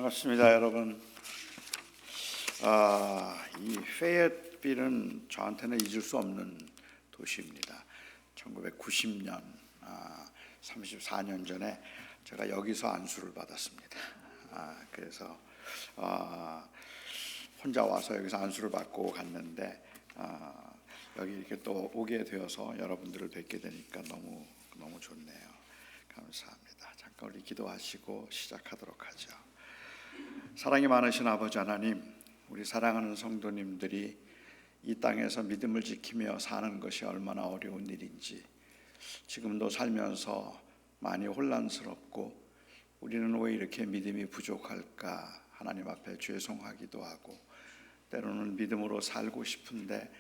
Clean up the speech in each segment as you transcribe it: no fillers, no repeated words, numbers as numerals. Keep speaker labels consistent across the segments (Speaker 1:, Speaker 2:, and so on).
Speaker 1: 반갑습니다, 여러분. 이 페이옙빌은 저한테는 잊을 수 없는 도시입니다. 1990년, 34년 전에 제가 여기서 안수를 받았습니다. 그래서 혼자 와서 여기서 안수를 받고 갔는데 여기 이렇게 또 오게 되어서 여러분들을 뵙게 되니까 너무 좋네요. 감사합니다. 잠깐 우리 기도하시고 시작하도록 하죠. 사랑이 많으신 아버지 하나님, 우리 사랑하는 성도님들이 이 땅에서 믿음을 지키며 사는 것이 얼마나 어려운 일인지, 지금도 살면서 많이 혼란스럽고 우리는 왜 이렇게 믿음이 부족할까 하나님 앞에 죄송하기도 하고, 때로는 믿음으로 살고 싶은데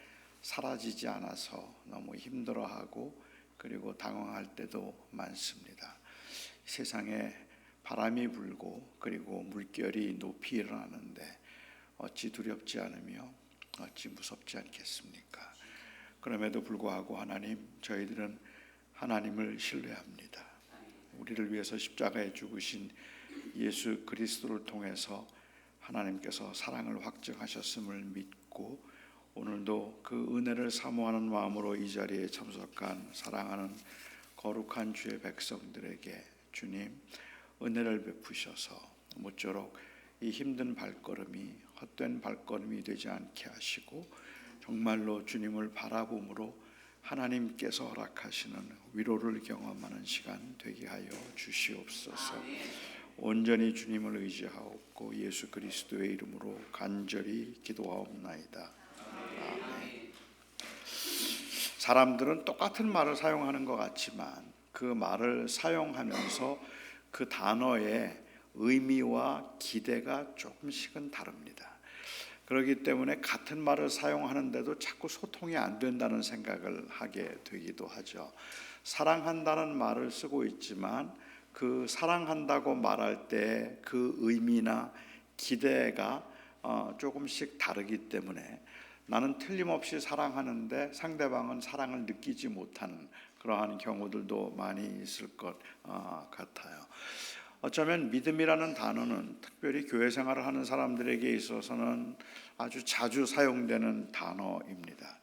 Speaker 1: 사라지지 않아서 너무 힘들어하고 그리고 당황할 때도 많습니다. 세상에 바람이 불고 그리고 물결이 높이 일어나는데 어찌 두렵지 않으며 어찌 무섭지 않겠습니까? 그럼에도 불구하고 하나님, 저희들은 하나님을 신뢰합니다. 우리를 위해서 십자가에 죽으신 예수 그리스도를 통해서 하나님께서 사랑을 확증하셨음을 믿고, 오늘도 그 은혜를 사모하는 마음으로 이 자리에 참석한 사랑하는 거룩한 주의 백성들에게 주님 은혜를 베푸셔서 모쪼록 이 힘든 발걸음이 헛된 발걸음이 되지 않게 하시고, 정말로 주님을 바라봄으로 하나님께서 허락하시는 위로를 경험하는 시간 되게 하여 주시옵소서. 온전히 주님을 의지하옵고 예수 그리스도의 이름으로 간절히 기도하옵나이다. 아멘. 사람들은 똑같은 말을 사용하는 것 같지만 그 말을 사용하면서 그 단어의 의미와 기대가 조금씩은 다릅니다. 그렇기 때문에 같은 말을 사용하는데도 자꾸 소통이 안 된다는 생각을 하게 되기도 하죠. 사랑한다는 말을 쓰고 있지만 그 사랑한다고 말할 때 그 의미나 기대가 조금씩 다르기 때문에 나는 틀림없이 사랑하는데 상대방은 사랑을 느끼지 못하는 그러한 경우들도 많이 있을 것 같아요. 어쩌면 믿음이라는 단어는 특별히 교회 생활을 하는 사람들에게 있어서는 아주 자주 사용되는 단어입니다.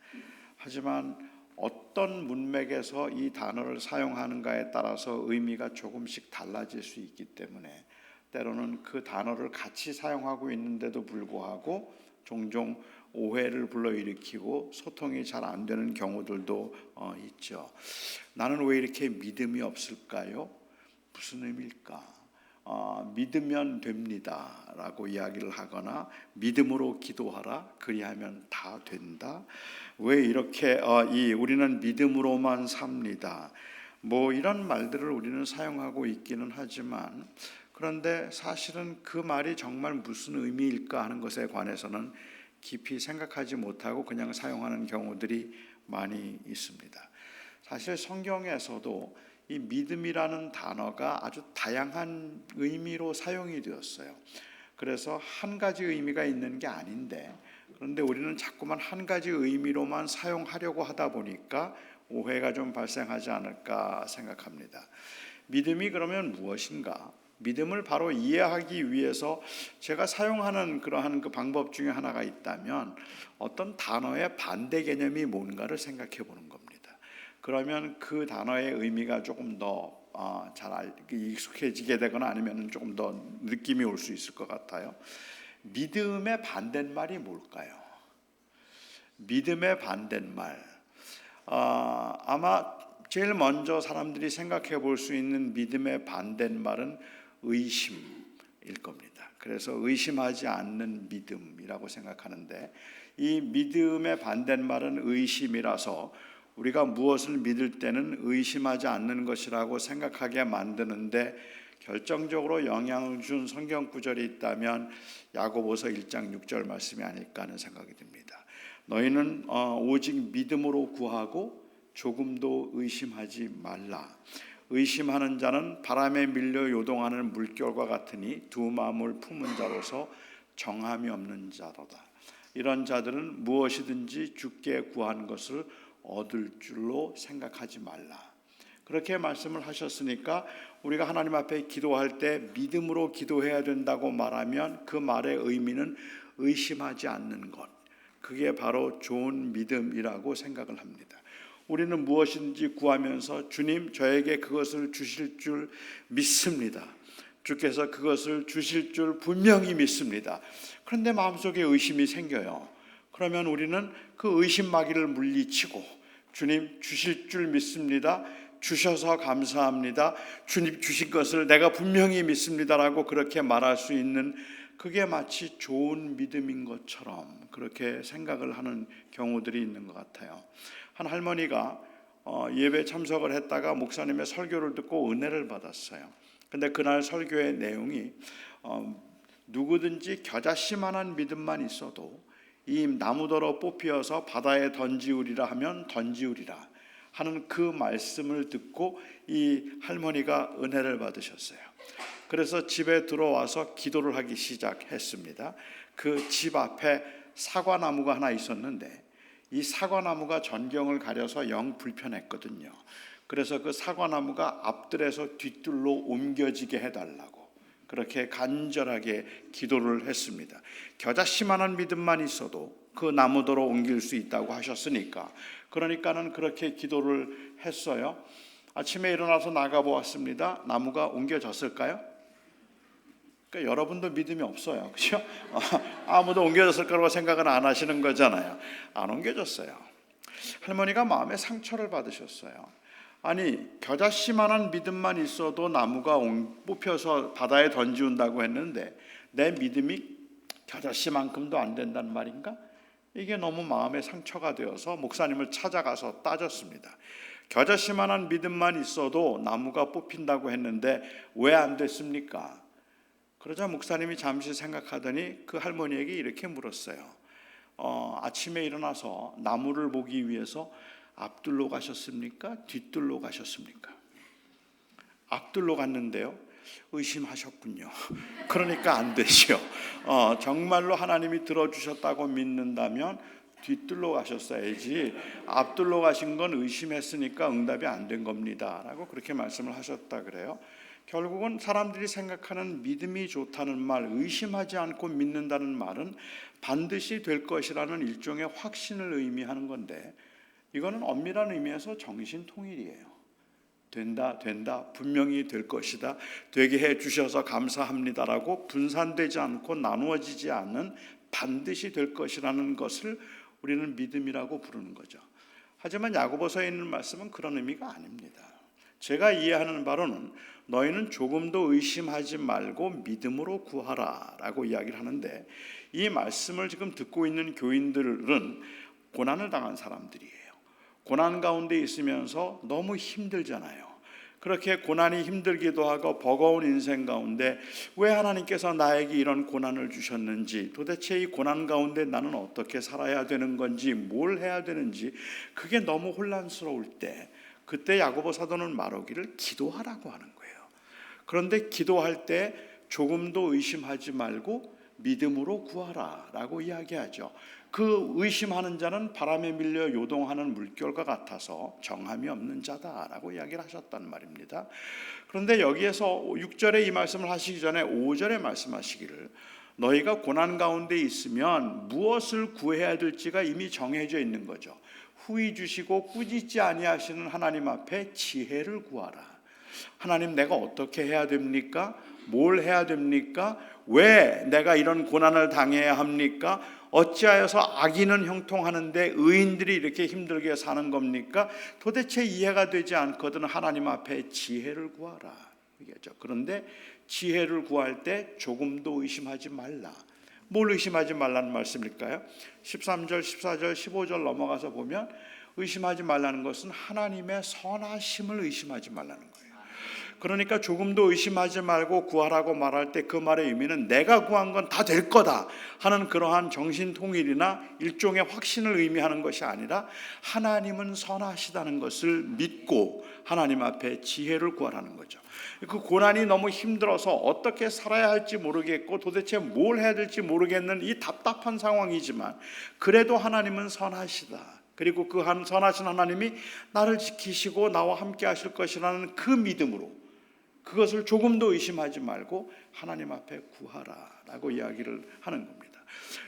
Speaker 1: 하지만 어떤 문맥에서 이 단어를 사용하는가에 따라서 의미가 조금씩 달라질 수 있기 때문에 때로는 그 단어를 같이 사용하고 있는데도 불구하고 종종 오해를 불러일으키고 소통이 잘 안 되는 경우들도 있죠. 나는 왜 이렇게 믿음이 없을까요? 무슨 의미일까? 믿으면 됩니다 라고 이야기를 하거나 믿음으로 기도하라 그리하면 다 된다. 왜 이렇게 우리는 믿음으로만 삽니다, 뭐 이런 말들을 우리는 사용하고 있기는 하지만, 그런데 사실은 그 말이 정말 무슨 의미일까 하는 것에 관해서는 깊이 생각하지 못하고 그냥 사용하는 경우들이 많이 있습니다. 사실 성경에서도 이 믿음이라는 단어가 아주 다양한 의미로 사용이 되었어요. 그래서 한 가지 의미가 있는 게 아닌데, 그런데 우리는 자꾸만 한 가지 의미로만 사용하려고 하다 보니까 오해가 좀 발생하지 않을까 생각합니다. 믿음이 그러면 무엇인가? 믿음을 바로 이해하기 위해서 제가 사용하는 그러한 그 방법 중에 하나가 있다면 어떤 단어의 반대 개념이 뭔가를 생각해 보는 겁니다. 그러면 그 단어의 의미가 조금 더 잘 익숙해지게 되거나 아니면 조금 더 느낌이 올 수 있을 것 같아요. 믿음의 반대말이 뭘까요? 믿음의 반대말, 아마 제일 먼저 사람들이 생각해 볼 수 있는 믿음의 반대말은 의심일 겁니다. 그래서 의심하지 않는 믿음이라고 생각하는데, 이 믿음의 반대말은 의심이라서 우리가 무엇을 믿을 때는 의심하지 않는 것이라고 생각하게 만드는데 결정적으로 영향을 준 성경 구절이 있다면 야고보서 1장 6절 말씀이 아닐까 하는 생각이 듭니다. 너희는 오직 믿음으로 구하고 조금도 의심하지 말라. 의심하는 자는 바람에 밀려 요동하는 물결과 같으니 두 마음을 품은 자로서 정함이 없는 자로다. 이런 자들은 무엇이든지 주께 구한 것을 얻을 줄로 생각하지 말라. 그렇게 말씀을 하셨으니까 우리가 하나님 앞에 기도할 때 믿음으로 기도해야 된다고 말하면 그 말의 의미는 의심하지 않는 것, 그게 바로 좋은 믿음이라고 생각을 합니다. 우리는 무엇인지 구하면서 주님 저에게 그것을 주실 줄 믿습니다. 주께서 그것을 주실 줄 분명히 믿습니다. 그런데 마음속에 의심이 생겨요. 그러면 우리는 그 의심마귀를 물리치고 주님 주실 줄 믿습니다. 주셔서 감사합니다. 주님 주신 것을 내가 분명히 믿습니다라고 그렇게 말할 수 있는, 그게 마치 좋은 믿음인 것처럼 그렇게 생각을 하는 경우들이 있는 것 같아요. 한 할머니가 예배 참석을 했다가 목사님의 설교를 듣고 은혜를 받았어요. 근데 그날 설교의 내용이 누구든지 겨자씨만한 믿음만 있어도 이 나무더러 뽑히어서 바다에 던지우리라 하면 던지우리라 하는 그 말씀을 듣고 이 할머니가 은혜를 받으셨어요. 그래서 집에 들어와서 기도를 하기 시작했습니다. 그 집 앞에 사과나무가 하나 있었는데 이 사과나무가 전경을 가려서 영 불편했거든요. 그래서 그 사과나무가 앞뜰에서 뒷뜰로 옮겨지게 해달라고 그렇게 간절하게 기도를 했습니다. 겨자씨만한 믿음만 있어도 그 나무더러 옮길 수 있다고 하셨으니까, 그러니까는 그렇게 기도를 했어요. 아침에 일어나서 나가보았습니다. 나무가 옮겨졌을까요? 그러니까 여러분도 믿음이 없어요, 그렇죠? 아무도 옮겨졌을 거라고 생각은 안 하시는 거잖아요. 안 옮겨졌어요. 할머니가 마음에 상처를 받으셨어요. 아니, 겨자씨만한 믿음만 있어도 나무가 뽑혀서 바다에 던지운다고 했는데 내 믿음이 겨자씨만큼도 안 된다는 말인가? 이게 너무 마음에 상처가 되어서 목사님을 찾아가서 따졌습니다. 겨자씨만한 믿음만 있어도 나무가 뽑힌다고 했는데 왜 안 됐습니까? 그러자 목사님이 잠시 생각하더니 그 할머니에게 이렇게 물었어요. 아침에 일어나서 나무를 보기 위해서 앞뜰로 가셨습니까? 뒷뜰로 가셨습니까? 앞뜰로 갔는데요. 의심하셨군요. 그러니까 안 되죠. 정말로 하나님이 들어주셨다고 믿는다면 뒷뜰로 가셨어야지 앞뜰로 가신 건 의심했으니까 응답이 안 된 겁니다 라고 그렇게 말씀을 하셨다 그래요. 결국은 사람들이 생각하는 믿음이 좋다는 말, 의심하지 않고 믿는다는 말은 반드시 될 것이라는 일종의 확신을 의미하는 건데, 이거는 엄밀한 의미에서 정신통일이에요. 된다, 분명히 될 것이다, 되게 해주셔서 감사합니다라고 분산되지 않고 나누어지지 않는 반드시 될 것이라는 것을 우리는 믿음이라고 부르는 거죠. 하지만 야고보서에 있는 말씀은 그런 의미가 아닙니다. 제가 이해하는 바로는 너희는 조금도 의심하지 말고 믿음으로 구하라 라고 이야기를 하는데, 이 말씀을 지금 듣고 있는 교인들은 고난을 당한 사람들이에요. 고난 가운데 있으면서 너무 힘들잖아요. 그렇게 고난이 힘들기도 하고 버거운 인생 가운데 왜 하나님께서 나에게 이런 고난을 주셨는지, 도대체 이 고난 가운데 나는 어떻게 살아야 되는 건지, 뭘 해야 되는지 그게 너무 혼란스러울 때, 그때 야고보 사도는 말하기를 기도하라고 하는 거예요. 그런데 기도할 때 조금도 의심하지 말고 믿음으로 구하라 라고 이야기하죠. 그 의심하는 자는 바람에 밀려 요동하는 물결과 같아서 정함이 없는 자다라고 이야기를 하셨단 말입니다. 그런데 여기에서 6절에 이 말씀을 하시기 전에 5절에 말씀하시기를 너희가 고난 가운데 있으면 무엇을 구해야 될지가 이미 정해져 있는 거죠. 후히 주시고 꾸짖지 아니하시는 하나님 앞에 지혜를 구하라. 하나님, 내가 어떻게 해야 됩니까? 뭘 해야 됩니까? 왜 내가 이런 고난을 당해야 합니까? 어찌하여서 악인은 형통하는데 의인들이 이렇게 힘들게 사는 겁니까? 도대체 이해가 되지 않거든 하나님 앞에 지혜를 구하라 이겠죠. 그런데 지혜를 구할 때 조금도 의심하지 말라. 뭘 의심하지 말라는 말씀일까요? 13절, 14절, 15절 넘어가서 보면 의심하지 말라는 것은 하나님의 선하심을 의심하지 말라는 거예요. 그러니까 조금도 의심하지 말고 구하라고 말할 때 그 말의 의미는 내가 구한 건 다 될 거다 하는 그러한 정신통일이나 일종의 확신을 의미하는 것이 아니라 하나님은 선하시다는 것을 믿고 하나님 앞에 지혜를 구하라는 거죠. 그 고난이 너무 힘들어서 어떻게 살아야 할지 모르겠고 도대체 뭘 해야 될지 모르겠는 이 답답한 상황이지만 그래도 하나님은 선하시다. 그리고 그 선하신 하나님이 나를 지키시고 나와 함께 하실 것이라는 그 믿음으로 그것을 조금도 의심하지 말고 하나님 앞에 구하라라고 이야기를 하는 겁니다.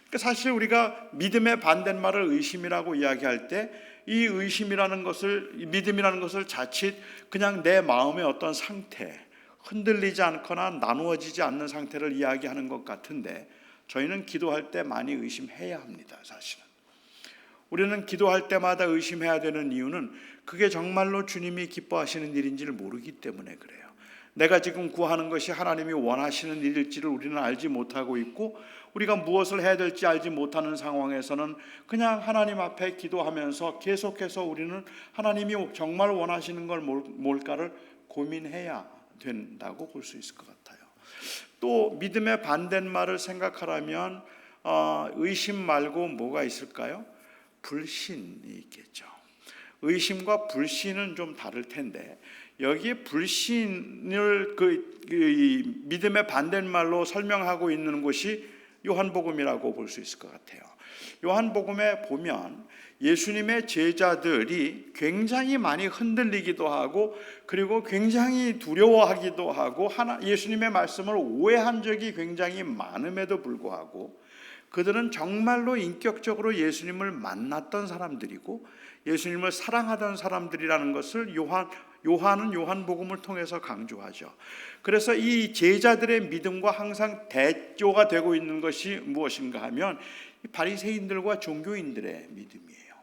Speaker 1: 그러니까 사실 우리가 믿음의 반대말을 의심이라고 이야기할 때 이 의심이라는 것을, 믿음이라는 것을 자칫 그냥 내 마음의 어떤 상태, 흔들리지 않거나 나누어지지 않는 상태를 이야기하는 것 같은데, 저희는 기도할 때 많이 의심해야 합니다. 사실은 우리는 기도할 때마다 의심해야 되는 이유는 그게 정말로 주님이 기뻐하시는 일인지를 모르기 때문에 그래요. 내가 지금 구하는 것이 하나님이 원하시는 일일지를 우리는 알지 못하고 있고, 우리가 무엇을 해야 될지 알지 못하는 상황에서는 그냥 하나님 앞에 기도하면서 계속해서 우리는 하나님이 정말 원하시는 걸 뭘까를 고민해야 된다고 볼 수 있을 것 같아요. 또 믿음의 반대말을 생각하라면 의심 말고 뭐가 있을까요? 불신이 있겠죠. 의심과 불신은 좀 다를 텐데, 여기에 불신을 믿음의 반대말로 설명하고 있는 곳이 요한복음이라고 볼 수 있을 것 같아요. 요한복음에 보면 예수님의 제자들이 굉장히 많이 흔들리기도 하고, 그리고 굉장히 두려워하기도 하고, 예수님의 말씀을 오해한 적이 굉장히 많음에도 불구하고 그들은 정말로 인격적으로 예수님을 만났던 사람들이고 예수님을 사랑하던 사람들이라는 것을 요한은 요한복음을 통해서 강조하죠. 그래서 이 제자들의 믿음과 항상 대조가 되고 있는 것이 무엇인가 하면 바리새인들과 종교인들의 믿음이에요.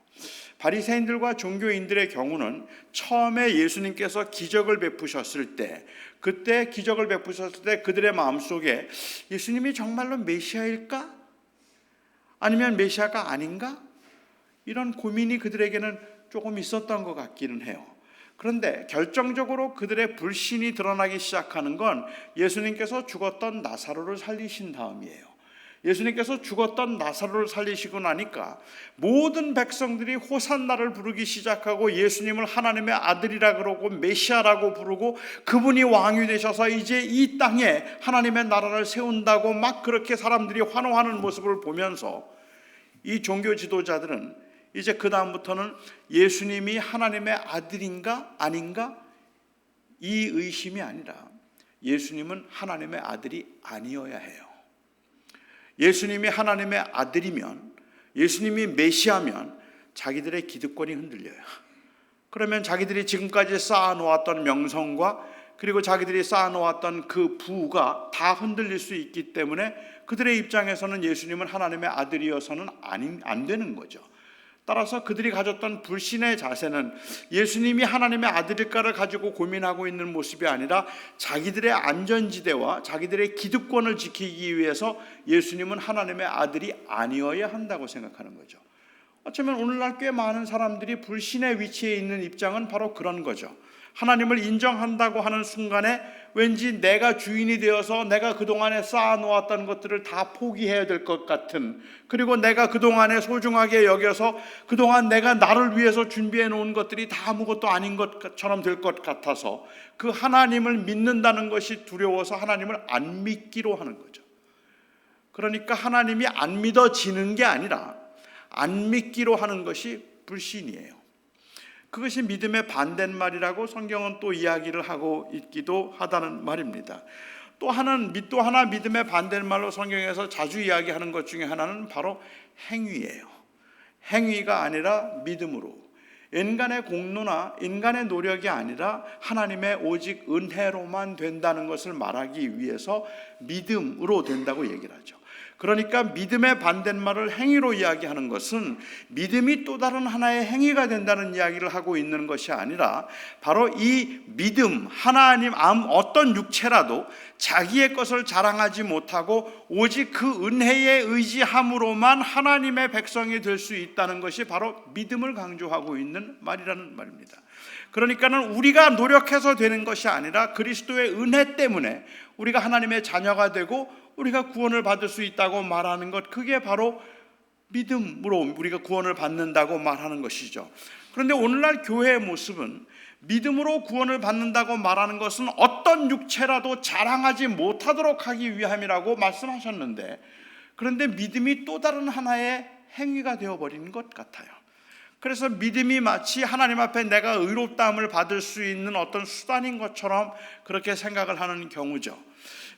Speaker 1: 바리새인들과 종교인들의 경우는 처음에 예수님께서 기적을 베푸셨을 때, 그때 기적을 베푸셨을 때 그들의 마음속에 예수님이 정말로 메시아일까? 아니면 메시아가 아닌가? 이런 고민이 그들에게는 조금 있었던 것 같기는 해요. 그런데 결정적으로 그들의 불신이 드러나기 시작하는 건 예수님께서 죽었던 나사로를 살리신 다음이에요. 예수님께서 죽었던 나사로를 살리시고 나니까 모든 백성들이 호산나를 부르기 시작하고 예수님을 하나님의 아들이라 그러고 메시아라고 부르고 그분이 왕이 되셔서 이제 이 땅에 하나님의 나라를 세운다고 막 그렇게 사람들이 환호하는 모습을 보면서 이 종교 지도자들은 이제 그 다음부터는 예수님이 하나님의 아들인가 아닌가 이 의심이 아니라 예수님은 하나님의 아들이 아니어야 해요. 예수님이 하나님의 아들이면, 예수님이 메시아면 자기들의 기득권이 흔들려요. 그러면 자기들이 지금까지 쌓아놓았던 명성과 그리고 자기들이 쌓아놓았던 그 부가 다 흔들릴 수 있기 때문에 그들의 입장에서는 예수님은 하나님의 아들이어서는 안 되는 거죠. 따라서 그들이 가졌던 불신의 자세는 예수님이 하나님의 아들일까를 가지고 고민하고 있는 모습이 아니라 자기들의 안전지대와 자기들의 기득권을 지키기 위해서 예수님은 하나님의 아들이 아니어야 한다고 생각하는 거죠. 어쩌면 오늘날 꽤 많은 사람들이 불신의 위치에 있는 입장은 바로 그런 거죠. 하나님을 인정한다고 하는 순간에 왠지 내가 주인이 되어서 내가 그동안에 쌓아놓았던 것들을 다 포기해야 될 것 같은, 그리고 내가 그동안에 소중하게 여겨서 그동안 내가 나를 위해서 준비해 놓은 것들이 다 아무것도 아닌 것처럼 될 것 같아서 그 하나님을 믿는다는 것이 두려워서 하나님을 안 믿기로 하는 거죠. 그러니까 하나님이 안 믿어지는 게 아니라 안 믿기로 하는 것이 불신이에요. 그것이 믿음의 반대말이라고 성경은 또 이야기를 하고 있기도 하다는 말입니다. 또 하나 믿음의 반대말로 성경에서 자주 이야기하는 것 중에 하나는 바로 행위예요. 행위가 아니라 믿음으로, 인간의 공로나 인간의 노력이 아니라 하나님의 오직 은혜로만 된다는 것을 말하기 위해서 믿음으로 된다고 얘기를 하죠. 그러니까 믿음의 반대말을 행위로 이야기하는 것은 믿음이 또 다른 하나의 행위가 된다는 이야기를 하고 있는 것이 아니라 바로 이 믿음, 하나님 어떤 육체라도 자기의 것을 자랑하지 못하고 오직 그 은혜에 의지함으로만 하나님의 백성이 될 수 있다는 것이 바로 믿음을 강조하고 있는 말이라는 말입니다. 그러니까는 우리가 노력해서 되는 것이 아니라 그리스도의 은혜 때문에 우리가 하나님의 자녀가 되고 우리가 구원을 받을 수 있다고 말하는 것, 그게 바로 믿음으로 우리가 구원을 받는다고 말하는 것이죠. 그런데 오늘날 교회의 모습은 믿음으로 구원을 받는다고 말하는 것은 어떤 육체라도 자랑하지 못하도록 하기 위함이라고 말씀하셨는데, 그런데 믿음이 또 다른 하나의 행위가 되어버린 것 같아요. 그래서 믿음이 마치 하나님 앞에 내가 의롭다함을 받을 수 있는 어떤 수단인 것처럼 그렇게 생각을 하는 경우죠.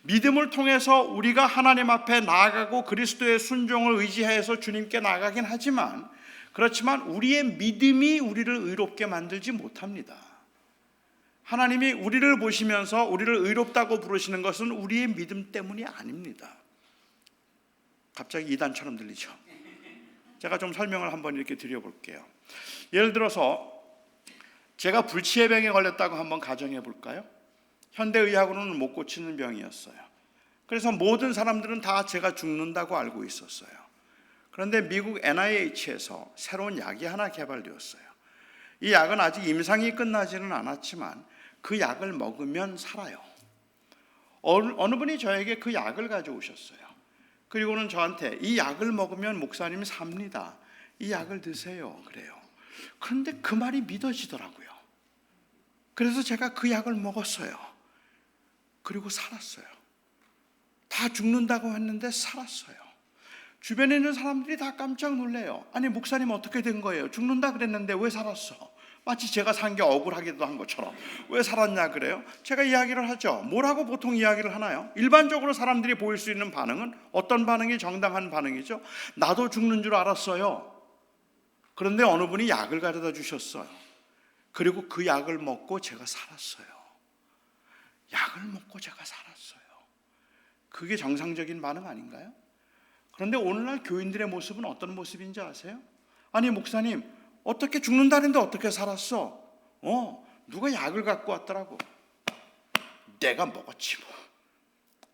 Speaker 1: 믿음을 통해서 우리가 하나님 앞에 나아가고 그리스도의 순종을 의지해서 주님께 나아가긴 하지만, 그렇지만 우리의 믿음이 우리를 의롭게 만들지 못합니다. 하나님이 우리를 보시면서 우리를 의롭다고 부르시는 것은 우리의 믿음 때문이 아닙니다. 갑자기 이단처럼 들리죠? 제가 좀 설명을 한번 이렇게 드려볼게요. 예를 들어서 제가 불치의 병에 걸렸다고 한번 가정해 볼까요? 현대의학으로는 못 고치는 병이었어요. 그래서 모든 사람들은 다 제가 죽는다고 알고 있었어요. 그런데 미국 NIH에서 새로운 약이 하나 개발되었어요. 이 약은 아직 임상이 끝나지는 않았지만 그 약을 먹으면 살아요. 어느 분이 저에게 그 약을 가져오셨어요. 그리고는 저한테 이 약을 먹으면 목사님 삽니다. 이 약을 드세요. 그래요. 그런데 그 말이 믿어지더라고요. 그래서 제가 그 약을 먹었어요. 그리고 살았어요. 다 죽는다고 했는데 살았어요. 주변에 있는 사람들이 다 깜짝 놀래요. 아니 목사님 어떻게 된 거예요? 죽는다 그랬는데 왜 살았어? 마치 제가 산 게 억울하기도 한 것처럼 왜 살았냐 그래요? 제가 이야기를 하죠. 뭐라고 보통 이야기를 하나요? 일반적으로 사람들이 보일 수 있는 반응은 어떤 반응이 정당한 반응이죠? 나도 죽는 줄 알았어요. 그런데 어느 분이 약을 가져다 주셨어요. 그리고 그 약을 먹고 제가 살았어요. 약을 먹고 제가 살았어요. 그게 정상적인 반응 아닌가요? 그런데 오늘날 교인들의 모습은 어떤 모습인지 아세요? 아니 목사님 어떻게 죽는다는데 어떻게 살았어? 누가 약을 갖고 왔더라고. 내가 먹었지 뭐.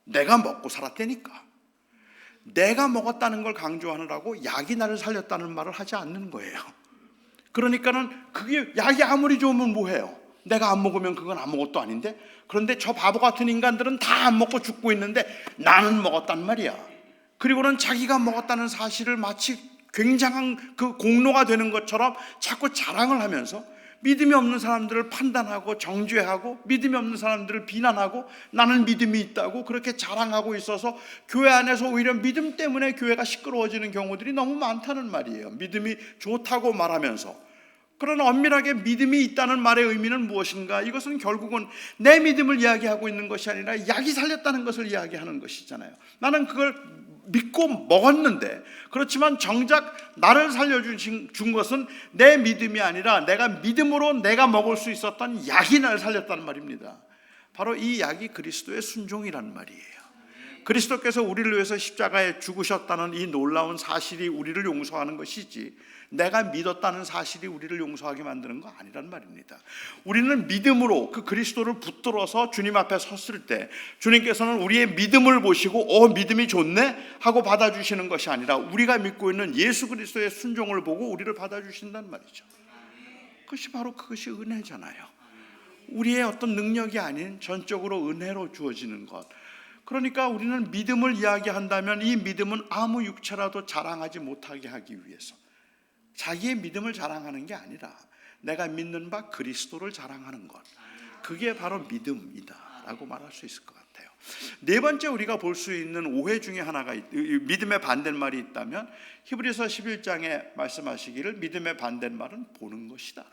Speaker 1: 내가 먹고 살았다니까. 내가 먹었다는 걸 강조하느라고 약이 나를 살렸다는 말을 하지 않는 거예요. 그러니까는 그게 약이 아무리 좋으면 뭐해요? 내가 안 먹으면 그건 아무것도 아닌데, 그런데 저 바보 같은 인간들은 다 안 먹고 죽고 있는데 나는 먹었단 말이야. 그리고는 자기가 먹었다는 사실을 마치 굉장한 그 공로가 되는 것처럼 자꾸 자랑을 하면서 믿음이 없는 사람들을 판단하고 정죄하고 믿음이 없는 사람들을 비난하고 나는 믿음이 있다고 그렇게 자랑하고 있어서 교회 안에서 오히려 믿음 때문에 교회가 시끄러워지는 경우들이 너무 많다는 말이에요. 믿음이 좋다고 말하면서. 그러나 엄밀하게 믿음이 있다는 말의 의미는 무엇인가? 이것은 결국은 내 믿음을 이야기하고 있는 것이 아니라 약이 살렸다는 것을 이야기하는 것이잖아요. 나는 그걸 믿고 먹었는데, 그렇지만 정작 나를 살려준 것은 내 믿음이 아니라 내가 믿음으로 내가 먹을 수 있었던 약이 나를 살렸다는 말입니다. 바로 이 약이 그리스도의 순종이란 말이에요. 그리스도께서 우리를 위해서 십자가에 죽으셨다는 이 놀라운 사실이 우리를 용서하는 것이지, 내가 믿었다는 사실이 우리를 용서하게 만드는 거 아니란 말입니다. 우리는 믿음으로 그 그리스도를 붙들어서 주님 앞에 섰을 때 주님께서는 우리의 믿음을 보시고 믿음이 좋네 하고 받아주시는 것이 아니라 우리가 믿고 있는 예수 그리스도의 순종을 보고 우리를 받아주신단 말이죠. 그것이 은혜잖아요. 우리의 어떤 능력이 아닌 전적으로 은혜로 주어지는 것. 그러니까 우리는 믿음을 이야기한다면 이 믿음은 아무 육체라도 자랑하지 못하게 하기 위해서, 자기의 믿음을 자랑하는 게 아니라 내가 믿는 바 그리스도를 자랑하는 것, 그게 바로 믿음이다라고 말할 수 있을 것 같아요. 네 번째 우리가 볼 수 있는 오해 중에 하나가, 믿음의 반대말이 있다면 히브리서 11장에 말씀하시기를 믿음의 반대말은 보는 것이다.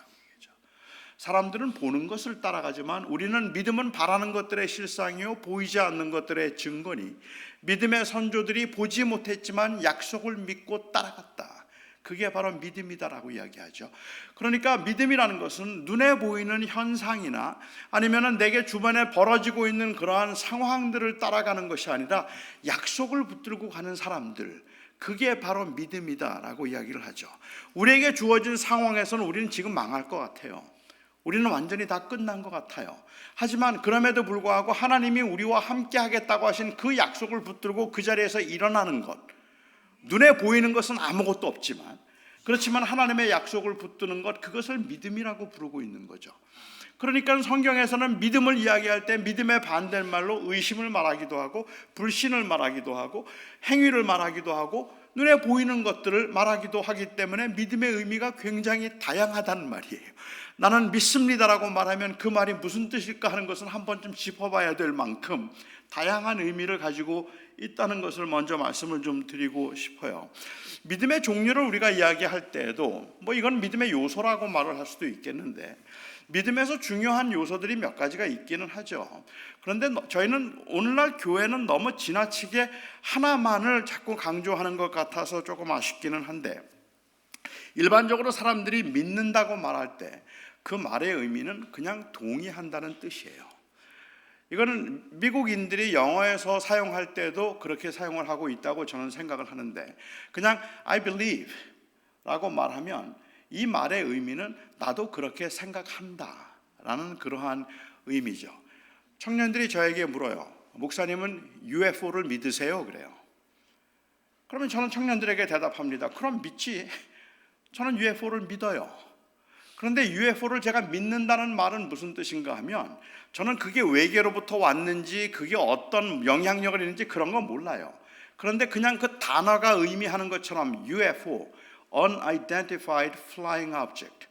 Speaker 1: 사람들은 보는 것을 따라가지만 우리는 믿음은 바라는 것들의 실상이요 보이지 않는 것들의 증거니 믿음의 선조들이 보지 못했지만 약속을 믿고 따라갔다. 그게 바로 믿음이다라고 이야기하죠. 그러니까 믿음이라는 것은 눈에 보이는 현상이나 아니면은 내게 주변에 벌어지고 있는 그러한 상황들을 따라가는 것이 아니라 약속을 붙들고 가는 사람들, 그게 바로 믿음이다라고 이야기를 하죠. 우리에게 주어진 상황에서는 우리는 지금 망할 것 같아요. 우리는 완전히 다 끝난 것 같아요. 하지만 그럼에도 불구하고 하나님이 우리와 함께 하겠다고 하신 그 약속을 붙들고 그 자리에서 일어나는 것, 눈에 보이는 것은 아무것도 없지만 그렇지만 하나님의 약속을 붙드는 것, 그것을 믿음이라고 부르고 있는 거죠. 그러니까 성경에서는 믿음을 이야기할 때 믿음의 반대말로 의심을 말하기도 하고 불신을 말하기도 하고 행위를 말하기도 하고 눈에 보이는 것들을 말하기도 하기 때문에 믿음의 의미가 굉장히 다양하다는 말이에요. 나는 믿습니다라고 말하면 그 말이 무슨 뜻일까 하는 것은 한 번쯤 짚어봐야 될 만큼 다양한 의미를 가지고 있다는 것을 먼저 말씀을 좀 드리고 싶어요. 믿음의 종류를 우리가 이야기할 때에도 뭐 이건 믿음의 요소라고 말을 할 수도 있겠는데, 믿음에서 중요한 요소들이 몇 가지가 있기는 하죠. 그런데 저희는 오늘날 교회는 너무 지나치게 하나만을 자꾸 강조하는 것 같아서 조금 아쉽기는 한데, 일반적으로 사람들이 믿는다고 말할 때 그 말의 의미는 그냥 동의한다는 뜻이에요. 이거는 미국인들이 영어에서 사용할 때도 그렇게 사용을 하고 있다고 저는 생각을 하는데, 그냥 I believe 라고 말하면 이 말의 의미는 나도 그렇게 생각한다 라는 그러한 의미죠. 청년들이 저에게 물어요. 목사님은 UFO를 믿으세요? 그래요. 그러면 저는 청년들에게 대답합니다. 그럼 믿지. 저는 UFO를 믿어요. 그런데 UFO를 제가 믿는다는 말은 무슨 뜻인가 하면, 저는 그게 외계로부터 왔는지 그게 어떤 영향력을 있는지 그런 건 몰라요. 그런데 그냥 그 단어가 의미하는 것처럼 UFO, Unidentified Flying Object,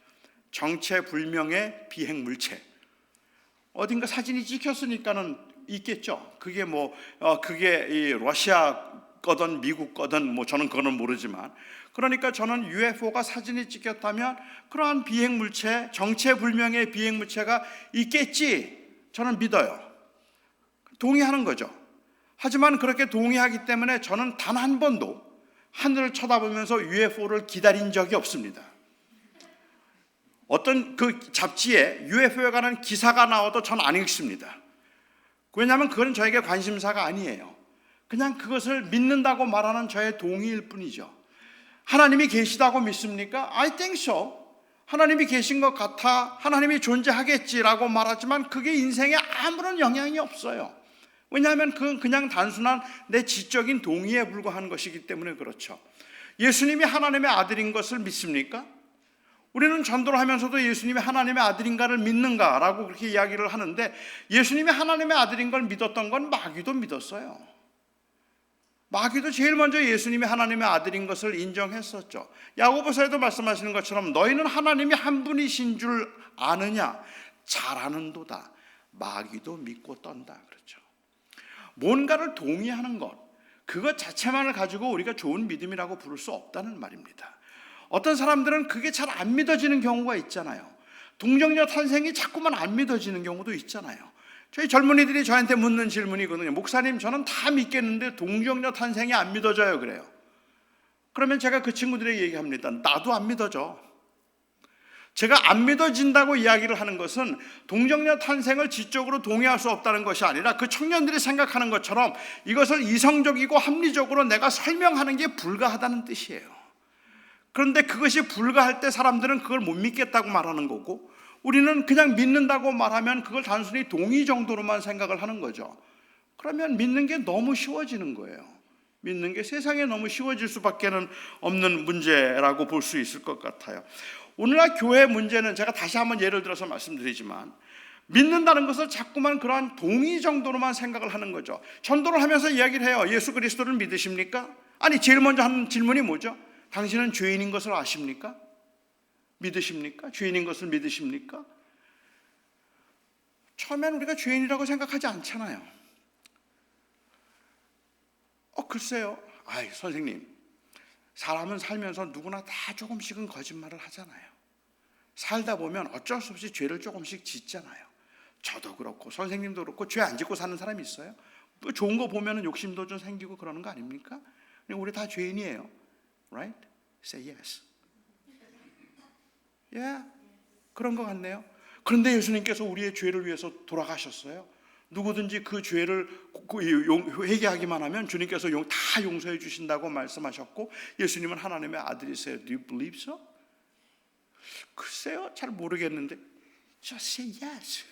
Speaker 1: 정체불명의 비행물체, 어딘가 사진이 찍혔으니까는 있겠죠. 그게 그게 이 러시아 거든 미국 거든 저는 그거는 모르지만, 그러니까 저는 UFO가 사진이 찍혔다면 그러한 비행물체, 정체불명의 비행물체가 있겠지, 저는 믿어요. 동의하는 거죠. 하지만 그렇게 동의하기 때문에 저는 단 한 번도 하늘을 쳐다보면서 UFO를 기다린 적이 없습니다. 어떤 그 잡지에 UFO에 관한 기사가 나와도 전 안 읽습니다. 왜냐하면 그건 저에게 관심사가 아니에요. 그냥 그것을 믿는다고 말하는 저의 동의일 뿐이죠. 하나님이 계시다고 믿습니까? I think so. 하나님이 계신 것 같아, 하나님이 존재하겠지라고 말하지만 그게 인생에 아무런 영향이 없어요. 왜냐하면 그건 그냥 단순한 내 지적인 동의에 불과한 것이기 때문에 그렇죠. 예수님이 하나님의 아들인 것을 믿습니까? 우리는 전도를 하면서도 예수님이 하나님의 아들인가를 믿는가라고 그렇게 이야기를 하는데, 예수님이 하나님의 아들인 걸 믿었던 건 마귀도 믿었어요. 마귀도 제일 먼저 예수님이 하나님의 아들인 것을 인정했었죠. 야고보서에도 말씀하시는 것처럼 너희는 하나님이 한 분이신 줄 아느냐? 잘 아는도다. 마귀도 믿고 떤다. 그렇죠. 뭔가를 동의하는 것, 그것 자체만을 가지고 우리가 좋은 믿음이라고 부를 수 없다는 말입니다. 어떤 사람들은 그게 잘 안 믿어지는 경우가 있잖아요. 동정녀 탄생이 자꾸만 안 믿어지는 경우도 있잖아요. 저희 젊은이들이 저한테 묻는 질문이거든요. 목사님, 저는 다 믿겠는데 동정녀 탄생이 안 믿어져요. 그래요. 그러면 제가 그 친구들에게 얘기합니다. 나도 안 믿어져. 제가 안 믿어진다고 이야기를 하는 것은 동정녀 탄생을 지적으로 동의할 수 없다는 것이 아니라, 그 청년들이 생각하는 것처럼 이것을 이성적이고 합리적으로 내가 설명하는 게 불가하다는 뜻이에요. 그런데 그것이 불가할 때 사람들은 그걸 못 믿겠다고 말하는 거고, 우리는 그냥 믿는다고 말하면 그걸 단순히 동의 정도로만 생각을 하는 거죠. 그러면 믿는 게 너무 쉬워지는 거예요. 믿는 게 세상에 너무 쉬워질 수밖에 없는 문제라고 볼 수 있을 것 같아요. 오늘날 교회의 문제는, 제가 다시 한번 예를 들어서 말씀드리지만, 믿는다는 것을 자꾸만 그러한 동의 정도로만 생각을 하는 거죠. 전도를 하면서 이야기를 해요. 예수 그리스도를 믿으십니까? 아니, 제일 먼저 하는 질문이 뭐죠? 당신은 죄인인 것을 아십니까? 믿으십니까? 죄인인 것을 믿으십니까? 처음엔 우리가 죄인이라고 생각하지 않잖아요. 글쎄요. 선생님, 사람은 살면서 누구나 다 조금씩은 거짓말을 하잖아요. 살다 보면 어쩔 수 없이 죄를 조금씩 짓잖아요. 저도 그렇고 선생님도 그렇고 죄 안 짓고 사는 사람이 있어요? 좋은 거 보면 욕심도 좀 생기고 그러는 거 아닙니까? 우리 다 죄인이에요. Right? Say yes. 그런 것 같네요. 그런데 예수님께서 우리의 죄를 위해서 돌아가셨어요. 누구든지 그 죄를 회개하기만 하면 주님께서 다 용서해 주신다고 말씀하셨고, 예수님은 하나님의 아들이세요. Do you believe so? 글쎄요, 잘 모르겠는데 Just say yes.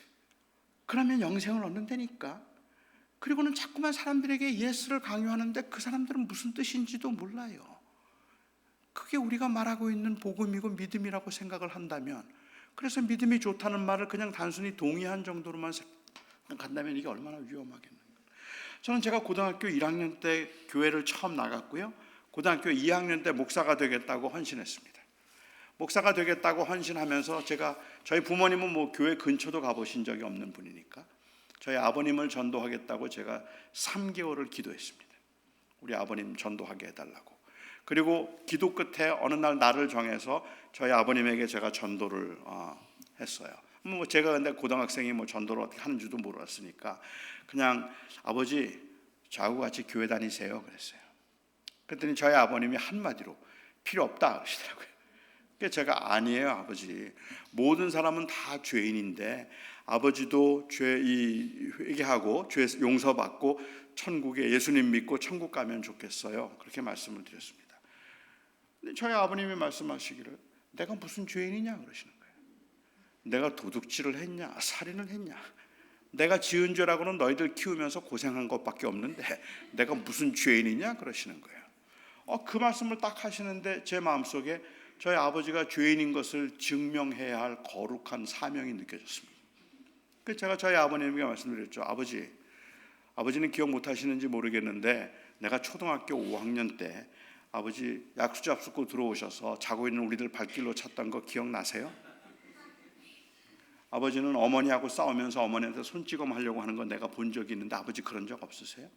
Speaker 1: 그러면 영생을 얻는다니까. 그리고는 자꾸만 사람들에게 예스를 강요하는데 그 사람들은 무슨 뜻인지도 몰라요. 그게 우리가 말하고 있는 복음이고 믿음이라고 생각을 한다면, 그래서 믿음이 좋다는 말을 그냥 단순히 동의한 정도로만 생각한다면 이게 얼마나 위험하겠는가. 저는 제가 고등학교 1학년 때 교회를 처음 나갔고요, 고등학교 2학년 때 목사가 되겠다고 헌신했습니다. 목사가 되겠다고 헌신하면서 저희 부모님은 교회 근처도 가보신 적이 없는 분이니까 저희 아버님을 전도하겠다고 제가 3개월을 기도했습니다. 우리 아버님 전도하게 해달라고. 그리고 기도 끝에 어느 날 날을 정해서 저희 아버님에게 제가 전도를 했어요. 제가 근데 고등학생이 전도를 어떻게 하는 줄도 몰랐으니까 그냥 아버지 저하고 같이 교회 다니세요 그랬어요. 그랬더니 저희 아버님이 한마디로 필요 없다 그러시더라고요. 그래서 제가 아니에요 아버지, 모든 사람은 다 죄인인데 아버지도 죄 회개하고 죄 용서받고 천국에 예수님 믿고 천국 가면 좋겠어요. 그렇게 말씀을 드렸습니다. 근데 저희 아버님이 말씀하시기를 내가 무슨 죄인이냐 그러시는 거예요. 내가 도둑질을 했냐 살인을 했냐, 내가 지은 죄라고는 너희들 키우면서 고생한 것밖에 없는데 내가 무슨 죄인이냐 그러시는 거예요. 그 말씀을 딱 하시는데 제 마음속에 저희 아버지가 죄인인 것을 증명해야 할 거룩한 사명이 느껴졌습니다. 그래서 제가 저희 아버님에게 말씀드렸죠. 아버지는 기억 못 하시는지 모르겠는데 내가 초등학교 5학년 때 아버지 약수 잡수고 들어오셔서 자고 있는 우리들 발길로 찾던 거 기억나세요? 아버지는 어머니하고 싸우면서 어머니한테 손찌검 하려고 하는 거 내가 본 적이 있는데 아버지 그런 적 없으세요?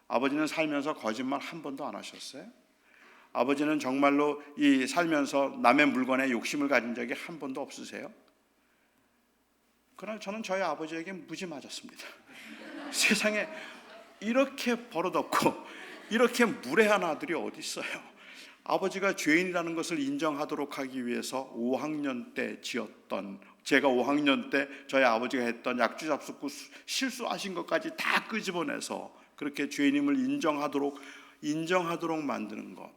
Speaker 1: 아버지는 살면서 거짓말 한 번도 안 하셨어요? 아버지는 정말로 이 살면서 남의 물건에 욕심을 가진 적이 한 번도 없으세요? 그러나 저는 저희 아버지에게 무지 맞았습니다. 세상에 이렇게 버릇없고 이렇게 무례한 아들이 어디 있어요? 아버지가 죄인이라는 것을 인정하도록 하기 위해서 5학년 때 제가 5학년 때 저희 아버지가 했던 약주 잡숫고 실수하신 것까지 다 끄집어내서 그렇게 죄인임을 인정하도록 만드는 것,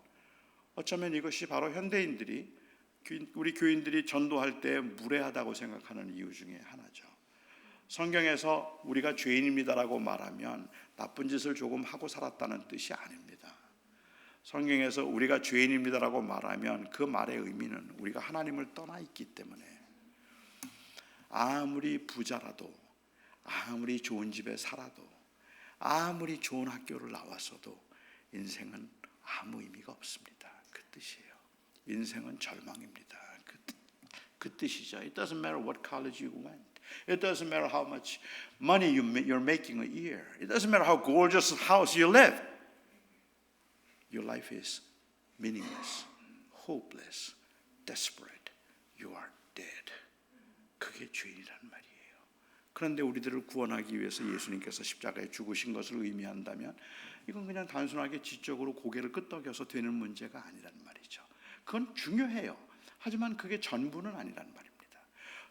Speaker 1: 어쩌면 이것이 바로 현대인들이, 우리 교인들이 전도할 때 무례하다고 생각하는 이유 중에 하나죠. 성경에서 우리가 죄인입니다라고 말하면 나쁜 짓을 조금 하고 살았다는 뜻이 아닙니다. 성경에서 우리가 죄인입니다라고 말하면 그 말의 의미는 우리가 하나님을 떠나 있기 때문에 아무리 부자라도, 아무리 좋은 집에 살아도, 아무리 좋은 학교를 나왔어도 인생은 아무 의미가 없습니다. 그 뜻이에요. 인생은 절망입니다. 그 뜻이죠. It doesn't matter what college you went. It doesn't matter how much money you're making a year. It doesn't matter how gorgeous house you live. Your life is meaningless, hopeless, desperate. You are dead. 그게 죄인이라는 말이에요. 그런데 우리들을 구원하기 위해서 예수님께서 십자가에 죽으신 것을 의미한다면 이건 그냥 단순하게 지적으로 고개를 끄덕여서 되는 문제가 아니란 말이죠. 그건 중요해요. 하지만 그게 전부는 아니란 말입니다.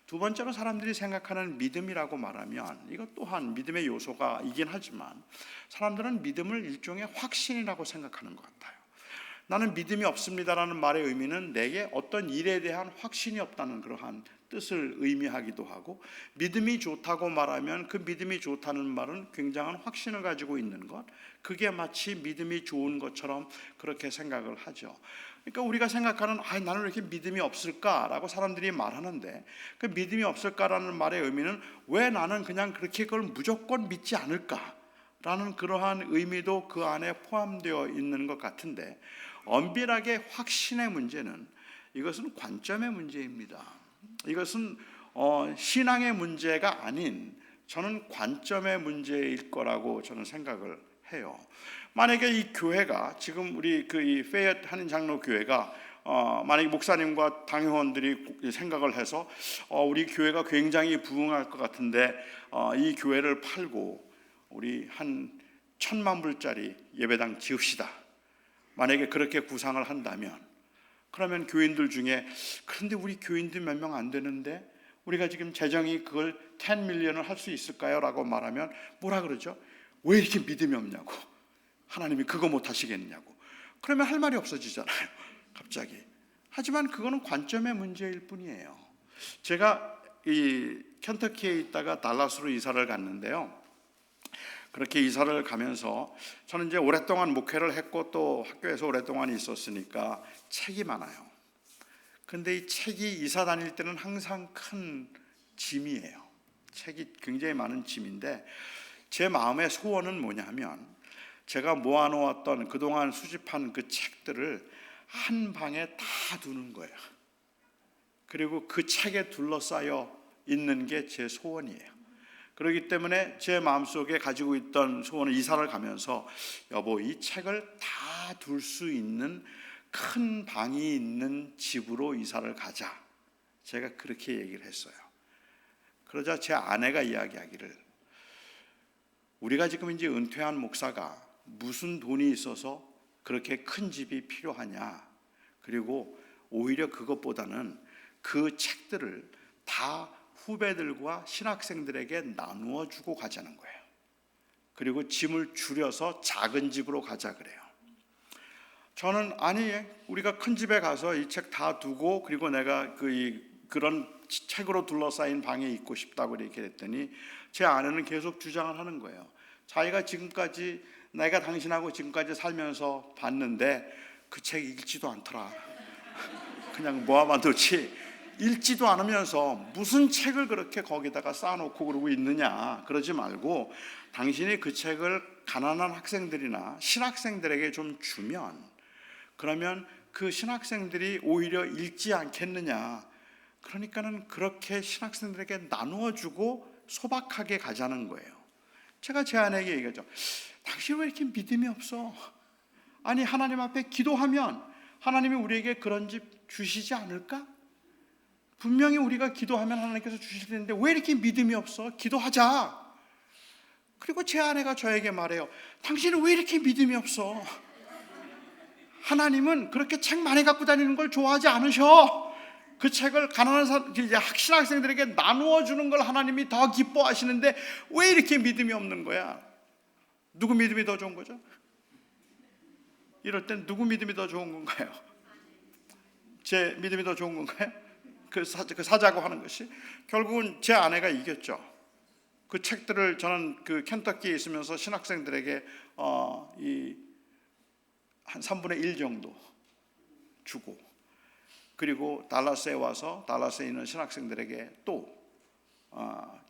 Speaker 1: 두 번째로 사람들이 생각하는 믿음이라고 말하면 이것 또한 믿음의 요소가 이긴 하지만 사람들은 믿음을 일종의 확신이라고 생각하는 것 같아요. 나는 믿음이 없습니다라는 말의 의미는 내게 어떤 일에 대한 확신이 없다는 그러한 뜻을 의미하기도 하고, 믿음이 좋다고 말하면 그 믿음이 좋다는 말은 굉장한 확신을 가지고 있는 것, 그게 마치 믿음이 좋은 것처럼 그렇게 생각을 하죠. 그러니까 우리가 생각하는 나는 왜 이렇게 믿음이 없을까라고 사람들이 말하는데, 그 믿음이 없을까라는 말의 의미는 왜 나는 그냥 그렇게 그걸 무조건 믿지 않을까라는 그러한 의미도 그 안에 포함되어 있는 것 같은데, 엄밀하게 확신의 문제는 이것은 관점의 문제입니다. 이것은 신앙의 문제가 아닌 저는 관점의 문제일 거라고 저는 생각을 해요. 만약에 이 교회가 지금 우리 이 페이엇 한인 장로 교회가 만약에 목사님과 당회원들이 생각을 해서 우리 교회가 굉장히 부흥할 것 같은데 이 교회를 팔고 우리 한 1,000만 불짜리 예배당 지읍시다. 만약에 그렇게 구상을 한다면, 그러면 교인들 중에 그런데 우리 교인들 몇 명 안 되는데 우리가 지금 재정이 그걸 10 밀리언을 할 수 있을까요? 라고 말하면 뭐라 그러죠? 왜 이렇게 믿음이 없냐고, 하나님이 그거 못 하시겠냐고. 그러면 할 말이 없어지잖아요 갑자기. 하지만 그거는 관점의 문제일 뿐이에요. 제가 이 켄터키에 있다가 달라스로 이사를 갔는데요, 그렇게 이사를 가면서 저는 이제 오랫동안 목회를 했고 또 학교에서 오랫동안 있었으니까 책이 많아요. 근데 이 책이 이사 다닐 때는 항상 큰 짐이에요. 책이 굉장히 많은 짐인데, 제 마음의 소원은 뭐냐면 제가 모아놓았던 그동안 수집한 그 책들을 한 방에 다 두는 거예요. 그리고 그 책에 둘러싸여 있는 게 제 소원이에요. 그렇기 때문에 제 마음속에 가지고 있던 소원은 이사를 가면서 여보, 이 책을 다 둘 수 있는 큰 방이 있는 집으로 이사를 가자. 제가 그렇게 얘기를 했어요. 그러자 제 아내가 이야기하기를, 우리가 지금 이제 은퇴한 목사가 무슨 돈이 있어서 그렇게 큰 집이 필요하냐. 그리고 오히려 그것보다는 그 책들을 다 후배들과 신학생들에게 나누어 주고 가자는 거예요. 그리고 짐을 줄여서 작은 집으로 가자 그래요. 저는 아니, 우리가 큰 집에 가서 이 책 다 두고 그리고 내가 그런 책으로 둘러싸인 방에 있고 싶다고 이렇게 했더니 제 아내는 계속 주장을 하는 거예요. 자기가 지금까지, 내가 당신하고 지금까지 살면서 봤는데 그 책 읽지도 않더라. 그냥 모아만두지 읽지도 않으면서 무슨 책을 그렇게 거기다가 쌓아놓고 그러고 있느냐. 그러지 말고 당신이 그 책을 가난한 학생들이나 신학생들에게 좀 주면, 그러면 그 신학생들이 오히려 읽지 않겠느냐. 그러니까는 그렇게 신학생들에게 나누어 주고 소박하게 가자는 거예요. 제가 제 아내에게 얘기하죠. 당신 왜 이렇게 믿음이 없어? 아니, 하나님 앞에 기도하면 하나님이 우리에게 그런 집 주시지 않을까? 분명히 우리가 기도하면 하나님께서 주실 텐데 왜 이렇게 믿음이 없어? 기도하자. 그리고 제 아내가 저에게 말해요. 당신은 왜 이렇게 믿음이 없어? 하나님은 그렇게 책 많이 갖고 다니는 걸 좋아하지 않으셔. 그 책을 가난한 신학생들에게 나누어 주는 걸 하나님이 더 기뻐하시는데 왜 이렇게 믿음이 없는 거야? 누구 믿음이 더 좋은 거죠? 이럴 땐 누구 믿음이 더 좋은 건가요? 제 믿음이 더 좋은 건가요? 그 사자고 하는 것이 결국은 제 아내가 이겼죠. 그 책들을 저는 그 켄터키에 있으면서 신학생들에게 한 3분의 1 정도 주고, 그리고 달라스에 와서 달라스에 있는 신학생들에게 또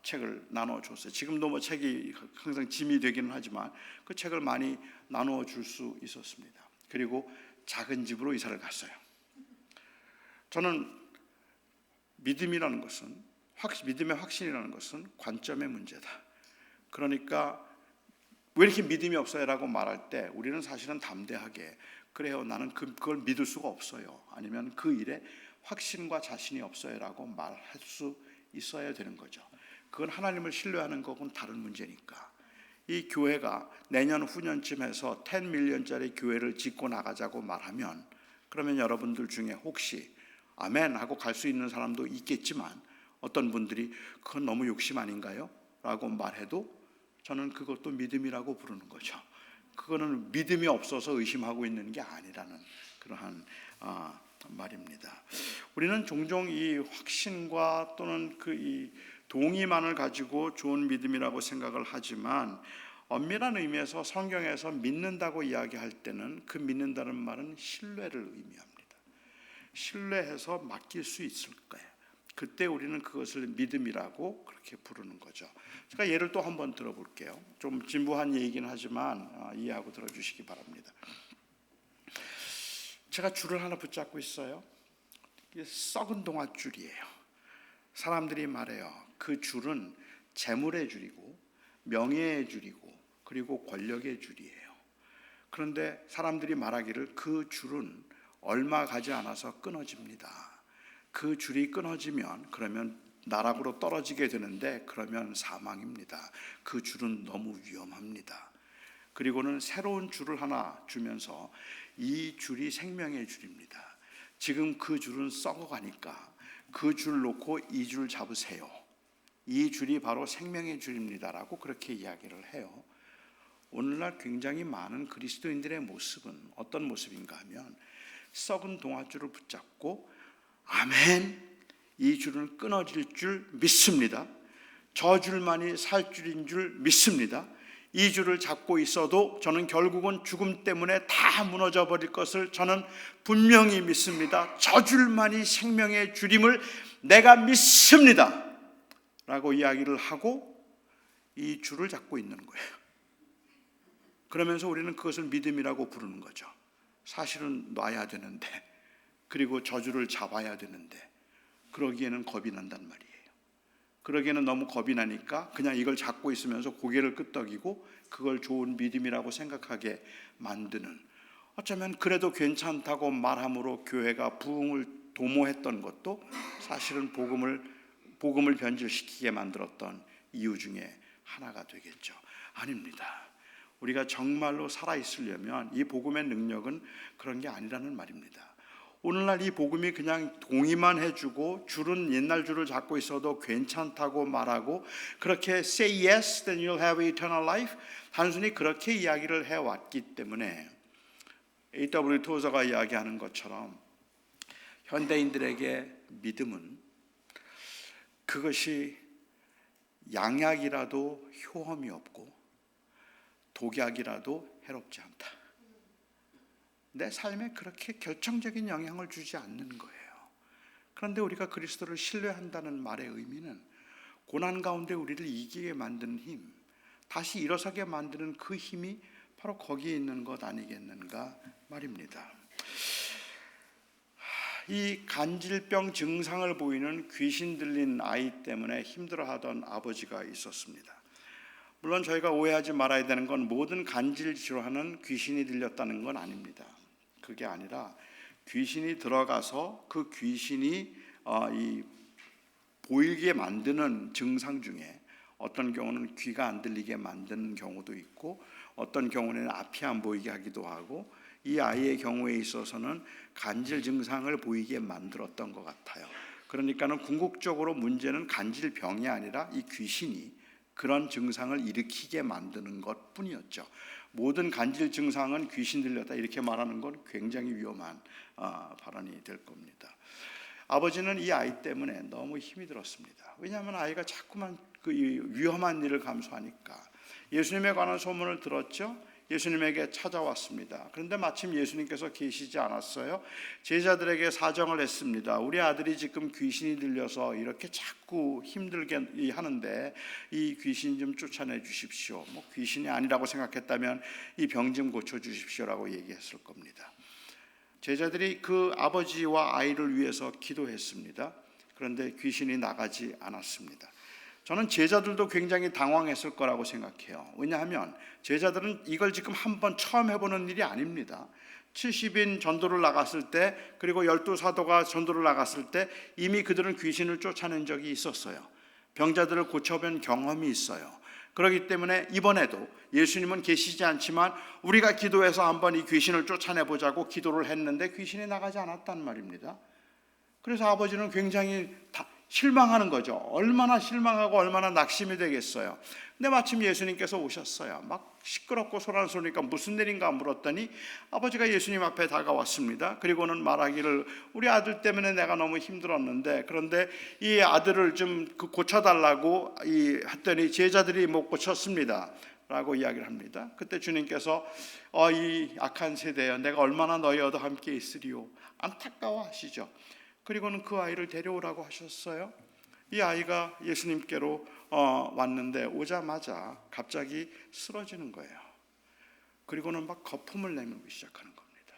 Speaker 1: 책을 나눠줬어요. 지금도 뭐 책이 항상 짐이 되기는 하지만 그 책을 많이 나누어 줄 수 있었습니다. 그리고 작은 집으로 이사를 갔어요. 저는 믿음이라는 것은, 믿음의 확신이라는 것은 관점의 문제다. 그러니까 왜 이렇게 믿음이 없어요? 라고 말할 때 우리는 사실은 담대하게, 그래요, 나는 그걸 믿을 수가 없어요, 아니면 그 일에 확신과 자신이 없어요 라고 말할 수 있어야 되는 거죠. 그건 하나님을 신뢰하는 거고는 다른 문제니까. 이 교회가 내년 후년쯤 해서 10밀리언짜리 교회를 짓고 나가자고 말하면, 그러면 여러분들 중에 혹시 아멘 하고 갈 수 있는 사람도 있겠지만 어떤 분들이 그건 너무 욕심 아닌가요? 라고 말해도 저는 그것도 믿음이라고 부르는 거죠. 그거는 믿음이 없어서 의심하고 있는 게 아니라는 그러한 말입니다. 우리는 종종 이 확신과 또는 이 동의만을 가지고 좋은 믿음이라고 생각을 하지만, 엄밀한 의미에서 성경에서 믿는다고 이야기할 때는 그 믿는다는 말은 신뢰를 의미합니다. 신뢰해서 맡길 수 있을 거예요. 그때 우리는 그것을 믿음이라고 그렇게 부르는 거죠. 제가 예를 또 한번 들어볼게요. 좀 진부한 얘기긴 하지만 이해하고 들어주시기 바랍니다. 제가 줄을 하나 붙잡고 있어요. 이게 썩은 동아줄이에요. 사람들이 말해요. 그 줄은 재물의 줄이고 명예의 줄이고 그리고 권력의 줄이에요. 그런데 사람들이 말하기를 그 줄은 얼마 가지 않아서 끊어집니다. 그 줄이 끊어지면 그러면 나락으로 떨어지게 되는데 그러면 사망입니다. 그 줄은 너무 위험합니다. 그리고는 새로운 줄을 하나 주면서 이 줄이 생명의 줄입니다. 지금 그 줄은 썩어가니까 그 줄 놓고 이 줄 잡으세요. 이 줄이 바로 생명의 줄입니다라고 그렇게 이야기를 해요. 오늘날 굉장히 많은 그리스도인들의 모습은 어떤 모습인가 하면 썩은 동아줄을 붙잡고 아멘, 이 줄은 끊어질 줄 믿습니다. 저 줄만이 살 줄인 줄 믿습니다. 이 줄을 잡고 있어도 저는 결국은 죽음 때문에 다 무너져 버릴 것을 저는 분명히 믿습니다. 저 줄만이 생명의 줄임을 내가 믿습니다 라고 이야기를 하고 이 줄을 잡고 있는 거예요. 그러면서 우리는 그것을 믿음이라고 부르는 거죠. 사실은 놔야 되는데, 그리고 저주를 잡아야 되는데 그러기에는 겁이 난단 말이에요. 그러기에는 너무 겁이 나니까 그냥 이걸 잡고 있으면서 고개를 끄덕이고 그걸 좋은 믿음이라고 생각하게 만드는, 어쩌면 그래도 괜찮다고 말함으로 교회가 부흥을 도모했던 것도 사실은 복음을 변질시키게 만들었던 이유 중에 하나가 되겠죠. 아닙니다. 우리가 정말로 살아있으려면 이 복음의 능력은 그런 게 아니라는 말입니다. 오늘날 이 복음이 그냥 동의만 해주고 줄은 옛날 줄을 잡고 있어도 괜찮다고 말하고 그렇게 say yes, then you'll have eternal life, 단순히 그렇게 이야기를 해왔기 때문에 A.W. 토저가 이야기하는 것처럼 현대인들에게 믿음은 그것이 양약이라도 효험이 없고 독약이라도 해롭지 않다. 내 삶에 그렇게 결정적인 영향을 주지 않는 거예요. 그런데 우리가 그리스도를 신뢰한다는 말의 의미는 고난 가운데 우리를 이기게 만드는 힘, 다시 일어서게 만드는 그 힘이 바로 거기에 있는 것 아니겠는가 말입니다. 이 간질병 증상을 보이는 귀신 들린 아이 때문에 힘들어하던 아버지가 있었습니다. 물론 저희가 오해하지 말아야 되는 건 모든 간질 질환은 귀신이 들렸다는 건 아닙니다. 그게 아니라 귀신이 들어가서 그 귀신이 보이게 만드는 증상 중에 어떤 경우는 귀가 안 들리게 만드는 경우도 있고 어떤 경우는 앞이 안 보이게 하기도 하고 이 아이의 경우에 있어서는 간질 증상을 보이게 만들었던 것 같아요. 그러니까는 궁극적으로 문제는 간질병이 아니라 이 귀신이 그런 증상을 일으키게 만드는 것 뿐이었죠. 모든 간질 증상은 귀신 들렸다 이렇게 말하는 건 굉장히 위험한 발언이 될 겁니다. 아버지는 이 아이 때문에 너무 힘이 들었습니다. 왜냐하면 아이가 자꾸만 그 위험한 일을 감수하니까. 예수님에 관한 소문을 들었죠. 예수님에게 찾아왔습니다. 그런데 마침 예수님께서 계시지 않았어요. 제자들에게 사정을 했습니다. 우리 아들이 지금 귀신이 들려서 이렇게 자꾸 힘들게 하는데 이 귀신 좀 쫓아내 주십시오. 뭐 귀신이 아니라고 생각했다면 이 병 좀 고쳐 주십시오라고 얘기했을 겁니다. 제자들이 그 아버지와 아이를 위해서 기도했습니다. 그런데 귀신이 나가지 않았습니다. 저는 제자들도 굉장히 당황했을 거라고 생각해요. 왜냐하면 제자들은 이걸 지금 한번 처음 해보는 일이 아닙니다. 70인 전도를 나갔을 때 그리고 12사도가 전도를 나갔을 때 이미 그들은 귀신을 쫓아낸 적이 있었어요. 병자들을 고쳐본 경험이 있어요. 그렇기 때문에 이번에도 예수님은 계시지 않지만 우리가 기도해서 한번 이 귀신을 쫓아내보자고 기도를 했는데 귀신이 나가지 않았단 말입니다. 그래서 아버지는 굉장히 실망하는 거죠. 얼마나 실망하고 얼마나 낙심이 되겠어요. 근데 마침 예수님께서 오셨어요. 막 시끄럽고 소란 소리니까 무슨 일인가 물었더니 아버지가 예수님 앞에 다가왔습니다. 그리고는 말하기를 우리 아들 때문에 내가 너무 힘들었는데 그런데 이 아들을 좀 고쳐달라고 했더니 제자들이 못 고쳤습니다 라고 이야기를 합니다. 그때 주님께서 이 악한 세대여 내가 얼마나 너희와도 함께 있으리요 안타까워하시죠. 그리고는 그 아이를 데려오라고 하셨어요. 이 아이가 예수님께로 왔는데 오자마자 갑자기 쓰러지는 거예요. 그리고는 막 거품을 내밀기 시작하는 겁니다.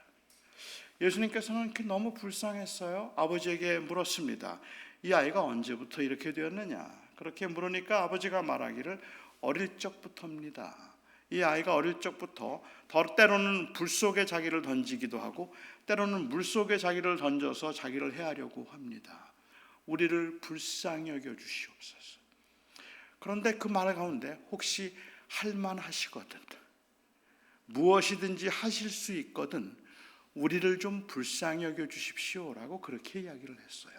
Speaker 1: 예수님께서는 이렇게 너무 불쌍했어요. 아버지에게 물었습니다. 이 아이가 언제부터 이렇게 되었느냐? 그렇게 물으니까 아버지가 말하기를 어릴 적부터입니다. 이 아이가 어릴 적부터 때로는 불 속에 자기를 던지기도 하고 때로는 물 속에 자기를 던져서 자기를 해하려고 합니다. 우리를 불쌍히 여겨 주시옵소서. 그런데 그 말 가운데 혹시 할 만하시거든 무엇이든지 하실 수 있거든 우리를 좀 불쌍히 여겨 주십시오라고 그렇게 이야기를 했어요.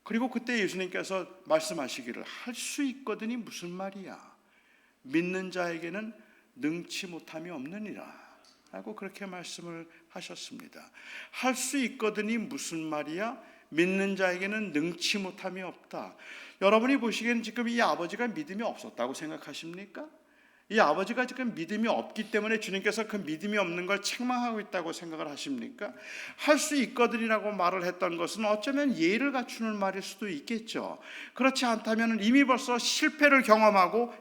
Speaker 1: 그리고 그때 예수님께서 말씀하시기를 할 수 있거든이 무슨 말이야? 믿는 자에게는 능치 못함이 없느니라 라고 그렇게 말씀을 하셨습니다. 할 수 있거든이 무슨 말이야? 믿는 자에게는 능치 못함이 없다. 여러분이 보시기에는 지금 이 아버지가 믿음이 없었다고 생각하십니까? 이 아버지가 지금 믿음이 없기 때문에 주님께서 그 믿음이 없는 걸 책망하고 있다고 생각을 하십니까? 할 수 있거든이라고 말을 했던 것은 어쩌면 예를 갖추는 말일 수도 있겠죠. 그렇지 않다면 이미 벌써 실패를 경험하고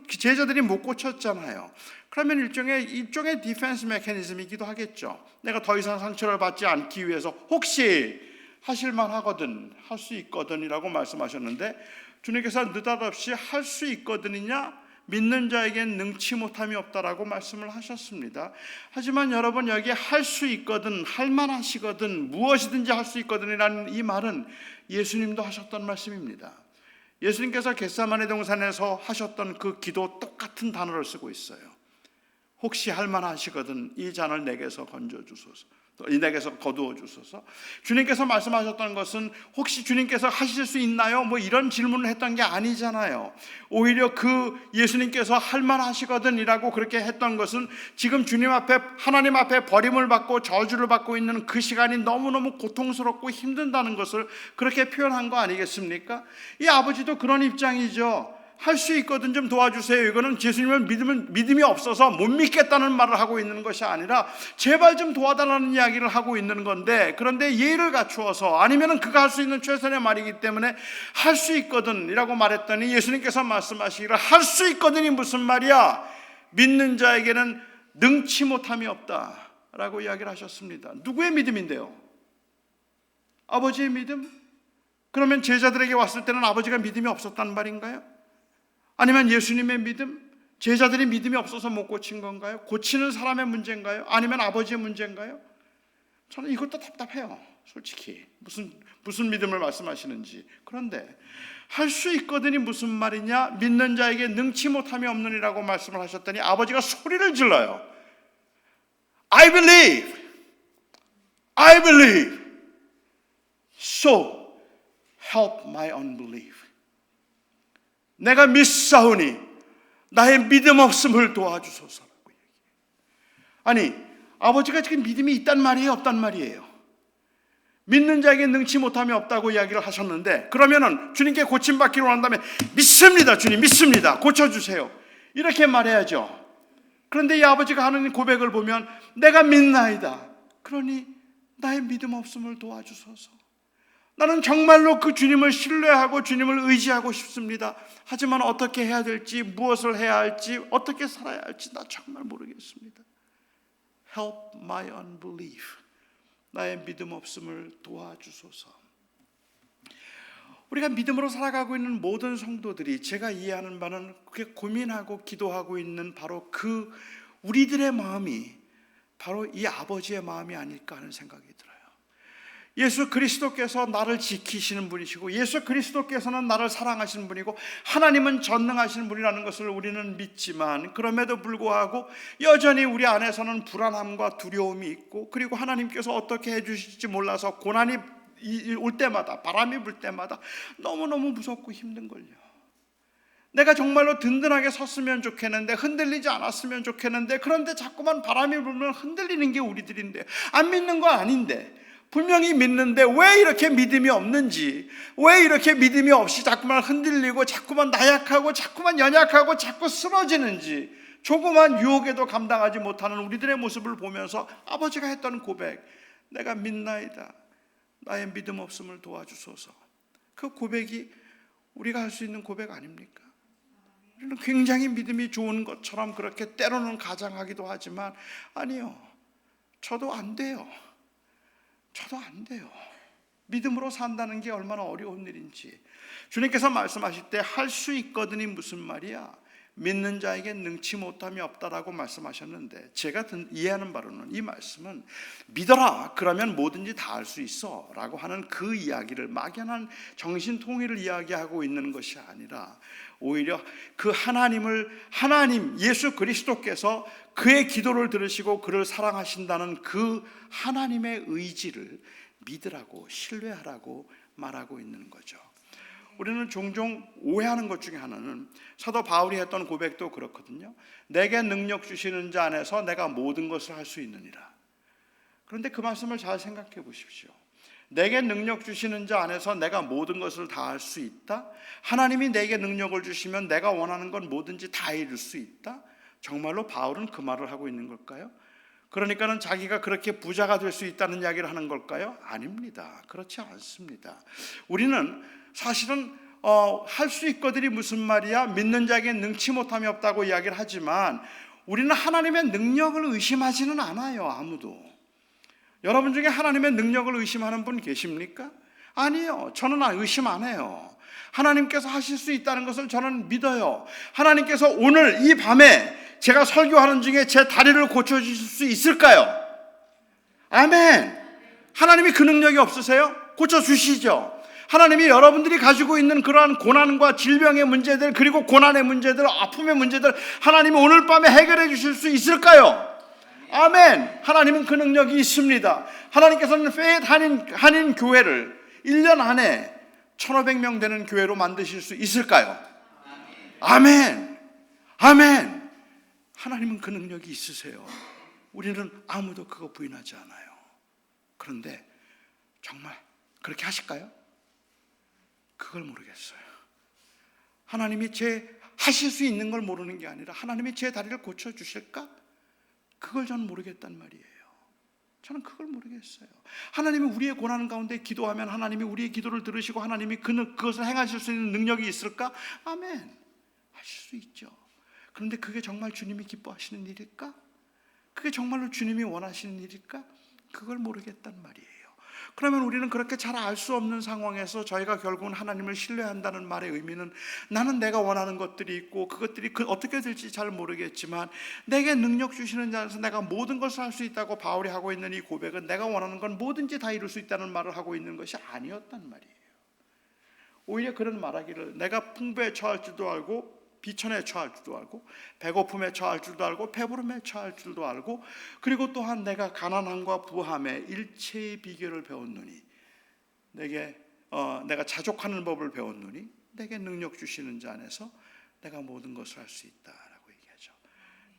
Speaker 1: 제자들이 못 고쳤잖아요. 그러면 일종의 디펜스 메커니즘이기도 하겠죠. 내가 더 이상 상처를 받지 않기 위해서 혹시 하실만 하거든 할 수 있거든이라고 말씀하셨는데 주님께서 느닷없이 할 수 있거든이냐? 믿는 자에겐 능치 못함이 없다라고 말씀을 하셨습니다. 하지만 여러분, 여기 할 수 있거든, 할 만하시거든, 무엇이든지 할 수 있거든이라는 이 말은 예수님도 하셨던 말씀입니다. 예수님께서 겟세마네 동산에서 하셨던 그 기도 똑같은 단어를 쓰고 있어요. 혹시 할 만하시거든 이 잔을 내게서 건져주소서, 내게서 거두어 주소서. 주님께서 말씀하셨던 것은 혹시 주님께서 하실 수 있나요? 뭐 이런 질문을 했던 게 아니잖아요. 오히려 그 예수님께서 할 만하시거든 이라고 그렇게 했던 것은 지금 주님 앞에, 하나님 앞에 버림을 받고 저주를 받고 있는 그 시간이 너무너무 고통스럽고 힘든다는 것을 그렇게 표현한 거 아니겠습니까? 이 아버지도 그런 입장이죠. 할 수 있거든 좀 도와주세요. 이거는 예수님을 믿음이 없어서 못 믿겠다는 말을 하고 있는 것이 아니라 제발 좀 도와달라는 이야기를 하고 있는 건데, 그런데 예의를 갖추어서, 아니면 그가 할 수 있는 최선의 말이기 때문에 할 수 있거든 이라고 말했더니 예수님께서 말씀하시기를 할 수 있거든이 무슨 말이야? 믿는 자에게는 능치 못함이 없다 라고 이야기를 하셨습니다. 누구의 믿음인데요? 아버지의 믿음? 그러면 제자들에게 왔을 때는 아버지가 믿음이 없었단 말인가요? 아니면 예수님의 믿음? 제자들이 믿음이 없어서 못 고친 건가요? 고치는 사람의 문제인가요? 아니면 아버지의 문제인가요? 저는 이것도 답답해요, 솔직히. 무슨 믿음을 말씀하시는지. 그런데 할 수 있거든이 무슨 말이냐? 믿는 자에게 능치 못함이 없느니라고 말씀을 하셨더니 아버지가 소리를 질러요. I believe, I believe, so help my unbelief. 내가 믿사오니 나의 믿음 없음을 도와주소서라고 얘기해요. 아니, 아버지가 지금 믿음이 있단 말이에요, 없단 말이에요? 믿는 자에게 능치 못함이 없다고 이야기를 하셨는데, 그러면은 주님께 고침받기로 한다면 믿습니다, 주님 믿습니다, 고쳐주세요 이렇게 말해야죠. 그런데 이 아버지가 하는 고백을 보면 내가 믿나이다, 그러니 나의 믿음 없음을 도와주소서. 나는 정말로 그 주님을 신뢰하고 주님을 의지하고 싶습니다. 하지만 어떻게 해야 될지, 무엇을 해야 할지, 어떻게 살아야 할지 나 정말 모르겠습니다. Help my unbelief. 나의 믿음 없음을 도와주소서. 우리가 믿음으로 살아가고 있는 모든 성도들이, 제가 이해하는 바는 그렇게 고민하고 기도하고 있는 바로 그 우리들의 마음이 바로 이 아버지의 마음이 아닐까 하는 생각이 들어요. 예수 그리스도께서 나를 지키시는 분이시고, 예수 그리스도께서는 나를 사랑하시는 분이고, 하나님은 전능하시는 분이라는 것을 우리는 믿지만, 그럼에도 불구하고 여전히 우리 안에서는 불안함과 두려움이 있고, 그리고 하나님께서 어떻게 해주실지 몰라서 고난이 올 때마다, 바람이 불 때마다 너무너무 무섭고 힘든걸요. 내가 정말로 든든하게 섰으면 좋겠는데, 흔들리지 않았으면 좋겠는데, 그런데 자꾸만 바람이 불면 흔들리는 게 우리들인데, 안 믿는 거 아닌데, 분명히 믿는데 왜 이렇게 믿음이 없는지, 왜 이렇게 믿음이 없이 자꾸만 흔들리고 자꾸만 나약하고 자꾸만 연약하고 자꾸 쓰러지는지, 조그만 유혹에도 감당하지 못하는 우리들의 모습을 보면서 아버지가 했던 고백, 내가 믿나이다, 나의 믿음 없음을 도와주소서. 그 고백이 우리가 할 수 있는 고백 아닙니까? 우리는 굉장히 믿음이 좋은 것처럼 그렇게 때로는 가장하기도 하지만, 아니요, 저도 안 돼요. 저도 안 돼요. 믿음으로 산다는 게 얼마나 어려운 일인지. 주님께서 말씀하실 때 할 수 있거든이 무슨 말이야? 믿는 자에게 능치 못함이 없다라고 말씀하셨는데, 제가 이해하는 바로는 이 말씀은 믿어라, 그러면 뭐든지 다 할 수 있어 라고 하는 그 이야기를, 막연한 정신통일을 이야기하고 있는 것이 아니라, 오히려 그 하나님 예수 그리스도께서 그의 기도를 들으시고 그를 사랑하신다는 그 하나님의 의지를 믿으라고, 신뢰하라고 말하고 있는 거죠. 우리는 종종 오해하는 것 중에 하나는, 사도 바울이 했던 고백도 그렇거든요. 내게 능력 주시는 자 안에서 내가 모든 것을 할 수 있느니라. 그런데 그 말씀을 잘 생각해 보십시오. 내게 능력 주시는 자 안에서 내가 모든 것을 다 할 수 있다? 하나님이 내게 능력을 주시면 내가 원하는 건 뭐든지 다 이룰 수 있다? 정말로 바울은 그 말을 하고 있는 걸까요? 그러니까는 자기가 그렇게 부자가 될 수 있다는 이야기를 하는 걸까요? 아닙니다. 그렇지 않습니다. 우리는 사실은 할 수 있거든이 무슨 말이야? 믿는 자에게 능치 못함이 없다고 이야기를 하지만, 우리는 하나님의 능력을 의심하지는 않아요, 아무도. 여러분 중에 하나님의 능력을 의심하는 분 계십니까? 아니요, 저는 의심 안 해요. 하나님께서 하실 수 있다는 것을 저는 믿어요. 하나님께서 오늘 이 밤에 제가 설교하는 중에 제 다리를 고쳐주실 수 있을까요? 아멘. 하나님이 그 능력이 없으세요? 고쳐주시죠. 하나님이 여러분들이 가지고 있는 그러한 고난과 질병의 문제들, 그리고 고난의 문제들, 아픔의 문제들, 하나님이 오늘 밤에 해결해 주실 수 있을까요? 아멘. 하나님은 그 능력이 있습니다. 하나님께서는 페이드 한인 교회를 1년 안에 1,500명 되는 교회로 만드실 수 있을까요? 아멘. 아멘. 하나님은 그 능력이 있으세요. 우리는 아무도 그거 부인하지 않아요. 그런데 정말 그렇게 하실까요? 그걸 모르겠어요. 하나님이 하실 수 있는 걸 모르는 게 아니라 하나님이 제 다리를 고쳐주실까? 그걸 저는 모르겠단 말이에요. 저는 그걸 모르겠어요. 하나님이 우리의 고난 가운데 기도하면 하나님이 우리의 기도를 들으시고 하나님이 그것을 행하실 수 있는 능력이 있을까? 아멘. 하실 수 있죠. 그런데 그게 정말 주님이 기뻐하시는 일일까? 그게 정말로 주님이 원하시는 일일까? 그걸 모르겠단 말이에요. 그러면 우리는 그렇게 잘 알 수 없는 상황에서 저희가 결국은 하나님을 신뢰한다는 말의 의미는 나는 내가 원하는 것들이 있고 그것들이 어떻게 될지 잘 모르겠지만 내게 능력 주시는 자에서 내가 모든 것을 할 수 있다고 바울이 하고 있는 이 고백은 내가 원하는 건 뭐든지 다 이룰 수 있다는 말을 하고 있는 것이 아니었단 말이에요. 오히려 그런 말하기를 내가 풍부에 처할 줄도 알고 비천에 처할 줄도 알고 배고픔에 처할 줄도 알고 배부름에 처할 줄도 알고 그리고 또한 내가 가난함과 부함의 일체의 비결을 배웠노니 내가 자족하는 법을 배웠노니 내게 능력 주시는 자 안에서 내가 모든 것을 할 수 있다라고 얘기하죠.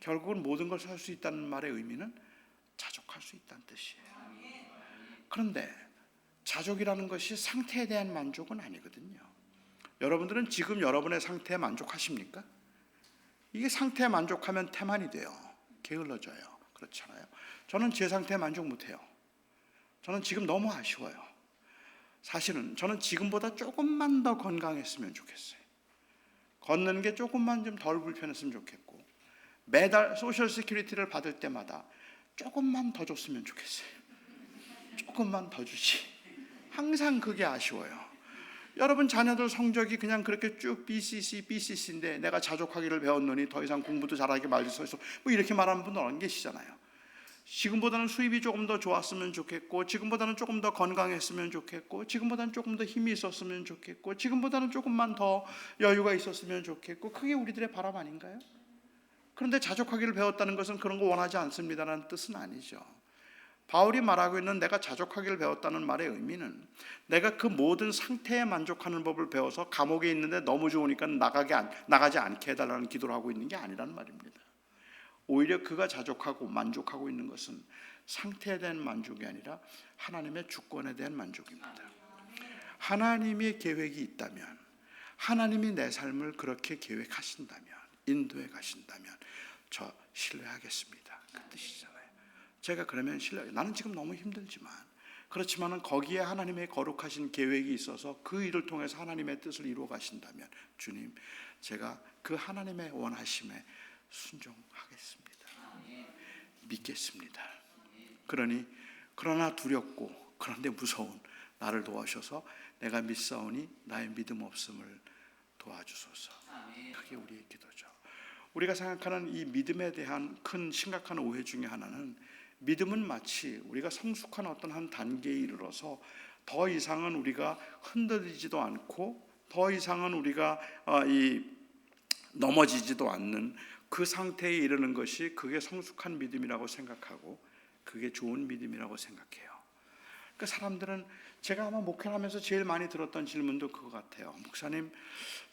Speaker 1: 결국은 모든 것을 할 수 있다는 말의 의미는 자족할 수 있다는 뜻이에요. 그런데 자족이라는 것이 상태에 대한 만족은 아니거든요. 여러분들은 지금 여러분의 상태에 만족하십니까? 이게 상태에 만족하면 태만이 돼요. 게을러져요. 그렇잖아요. 저는 제 상태에 만족 못해요. 저는 지금 너무 아쉬워요. 사실은 저는 지금보다 조금만 더 건강했으면 좋겠어요. 걷는 게 조금만 좀 덜 불편했으면 좋겠고 매달 소셜 시큐리티를 받을 때마다 조금만 더 줬으면 좋겠어요. 조금만 더 주지. 항상 그게 아쉬워요. 여러분 자녀들 성적이 그냥 그렇게 쭉 BCC인데 내가 자족하기를 배웠노니 더 이상 공부도 잘하게 말지 서있어 뭐 이렇게 말하는 분들 안 계시잖아요. 지금보다는 수입이 조금 더 좋았으면 좋겠고 지금보다는 조금 더 건강했으면 좋겠고 지금보다는 조금 더 힘이 있었으면 좋겠고 지금보다는 조금만 더 여유가 있었으면 좋겠고 그게 우리들의 바람 아닌가요? 그런데 자족하기를 배웠다는 것은 그런 거 원하지 않습니다라는 뜻은 아니죠. 바울이 말하고 있는 내가 자족하기를 배웠다는 말의 의미는 내가 그 모든 상태에 만족하는 법을 배워서 감옥에 있는데 너무 좋으니까 나가지 않게 해달라는 기도를 하고 있는 게 아니란 말입니다. 오히려 그가 자족하고 만족하고 있는 것은 상태에 대한 만족이 아니라 하나님의 주권에 대한 만족입니다. 하나님의 계획이 있다면 하나님이 내 삶을 그렇게 계획하신다면 인도해 가신다면 저 신뢰하겠습니다. 그 뜻이잖아요. 제가 그러면 나는 지금 너무 힘들지만 그렇지만은 거기에 하나님의 거룩하신 계획이 있어서 그 일을 통해서 하나님의 뜻을 이루어 가신다면 주님 제가 그 하나님의 원하심에 순종하겠습니다. 믿겠습니다. 그러나 두렵고 그런데 무서운 나를 도와주셔서 내가 믿사오니 나의 믿음 없음을 도와주소서. 그게 우리의 기도죠. 우리가 생각하는 이 믿음에 대한 큰 심각한 오해 중에 하나는 믿음은 마치 우리가 성숙한 어떤 한 단계에 이르러서 더 이상은 우리가 흔들리지도 않고 더 이상은 우리가 넘어지지도 않는 그 상태에 이르는 것이 그게 성숙한 믿음이라고 생각하고 그게 좋은 믿음이라고 생각해요. 그러니까 사람들은 제가 아마 목회하면서 제일 많이 들었던 질문도 그거 같아요. 목사님,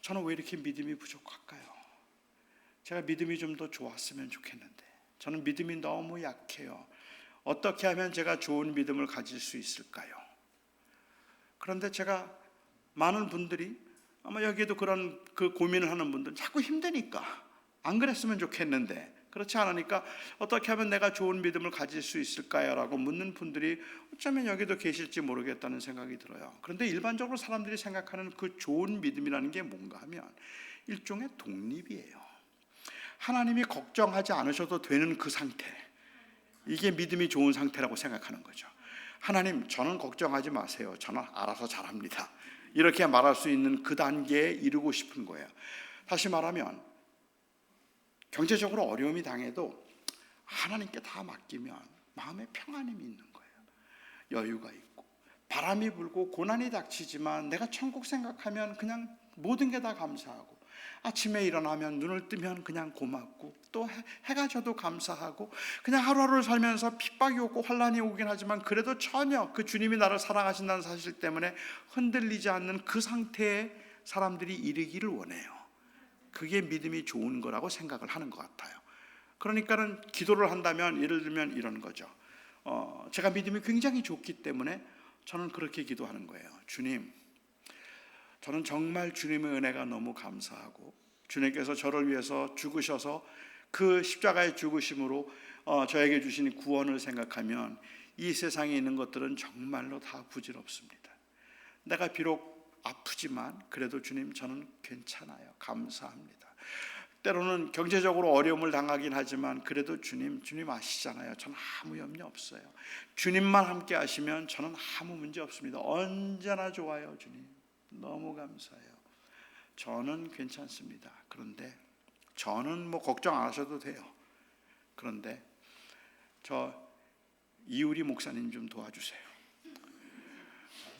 Speaker 1: 저는 왜 이렇게 믿음이 부족할까요? 제가 믿음이 좀 더 좋았으면 좋겠는데 저는 믿음이 너무 약해요. 어떻게 하면 제가 좋은 믿음을 가질 수 있을까요? 그런데 제가 많은 분들이 아마 여기에도 그런 그 고민을 하는 분들 자꾸 힘드니까 안 그랬으면 좋겠는데 그렇지 않으니까 어떻게 하면 내가 좋은 믿음을 가질 수 있을까요? 라고 묻는 분들이 어쩌면 여기도 계실지 모르겠다는 생각이 들어요. 그런데 일반적으로 사람들이 생각하는 그 좋은 믿음이라는 게 뭔가 하면 일종의 독립이에요. 하나님이 걱정하지 않으셔도 되는 그 상태, 이게 믿음이 좋은 상태라고 생각하는 거죠. 하나님 저는 걱정하지 마세요. 저는 알아서 잘합니다. 이렇게 말할 수 있는 그 단계에 이르고 싶은 거예요. 다시 말하면 경제적으로 어려움이 당해도 하나님께 다 맡기면 마음에 평안함이 있는 거예요. 여유가 있고 바람이 불고 고난이 닥치지만 내가 천국 생각하면 그냥 모든 게 다 감사하고, 아침에 일어나면 눈을 뜨면 그냥 고맙고, 또 해가 져도 감사하고, 그냥 하루하루를 살면서 핍박이 오고 환난이 오긴 하지만 그래도 전혀 그 주님이 나를 사랑하신다는 사실 때문에 흔들리지 않는 그 상태에 사람들이 이르기를 원해요. 그게 믿음이 좋은 거라고 생각을 하는 것 같아요. 그러니까는 기도를 한다면 예를 들면 이런 거죠. 제가 믿음이 굉장히 좋기 때문에 저는 그렇게 기도하는 거예요. 주님, 저는 정말 주님의 은혜가 너무 감사하고, 주님께서 저를 위해서 죽으셔서 그 십자가의 죽으심으로 저에게 주신 구원을 생각하면 이 세상에 있는 것들은 정말로 다 부질없습니다. 내가 비록 아프지만 그래도 주님 저는 괜찮아요. 감사합니다. 때로는 경제적으로 어려움을 당하긴 하지만 그래도 주님 아시잖아요. 저는 아무 염려 없어요. 주님만 함께 하시면 저는 아무 문제 없습니다. 언제나 좋아요. 주님 너무 감사해요. 저는 괜찮습니다. 그런데 저는 걱정 안 하셔도 돼요. 그런데 저 이우리 목사님 좀 도와주세요.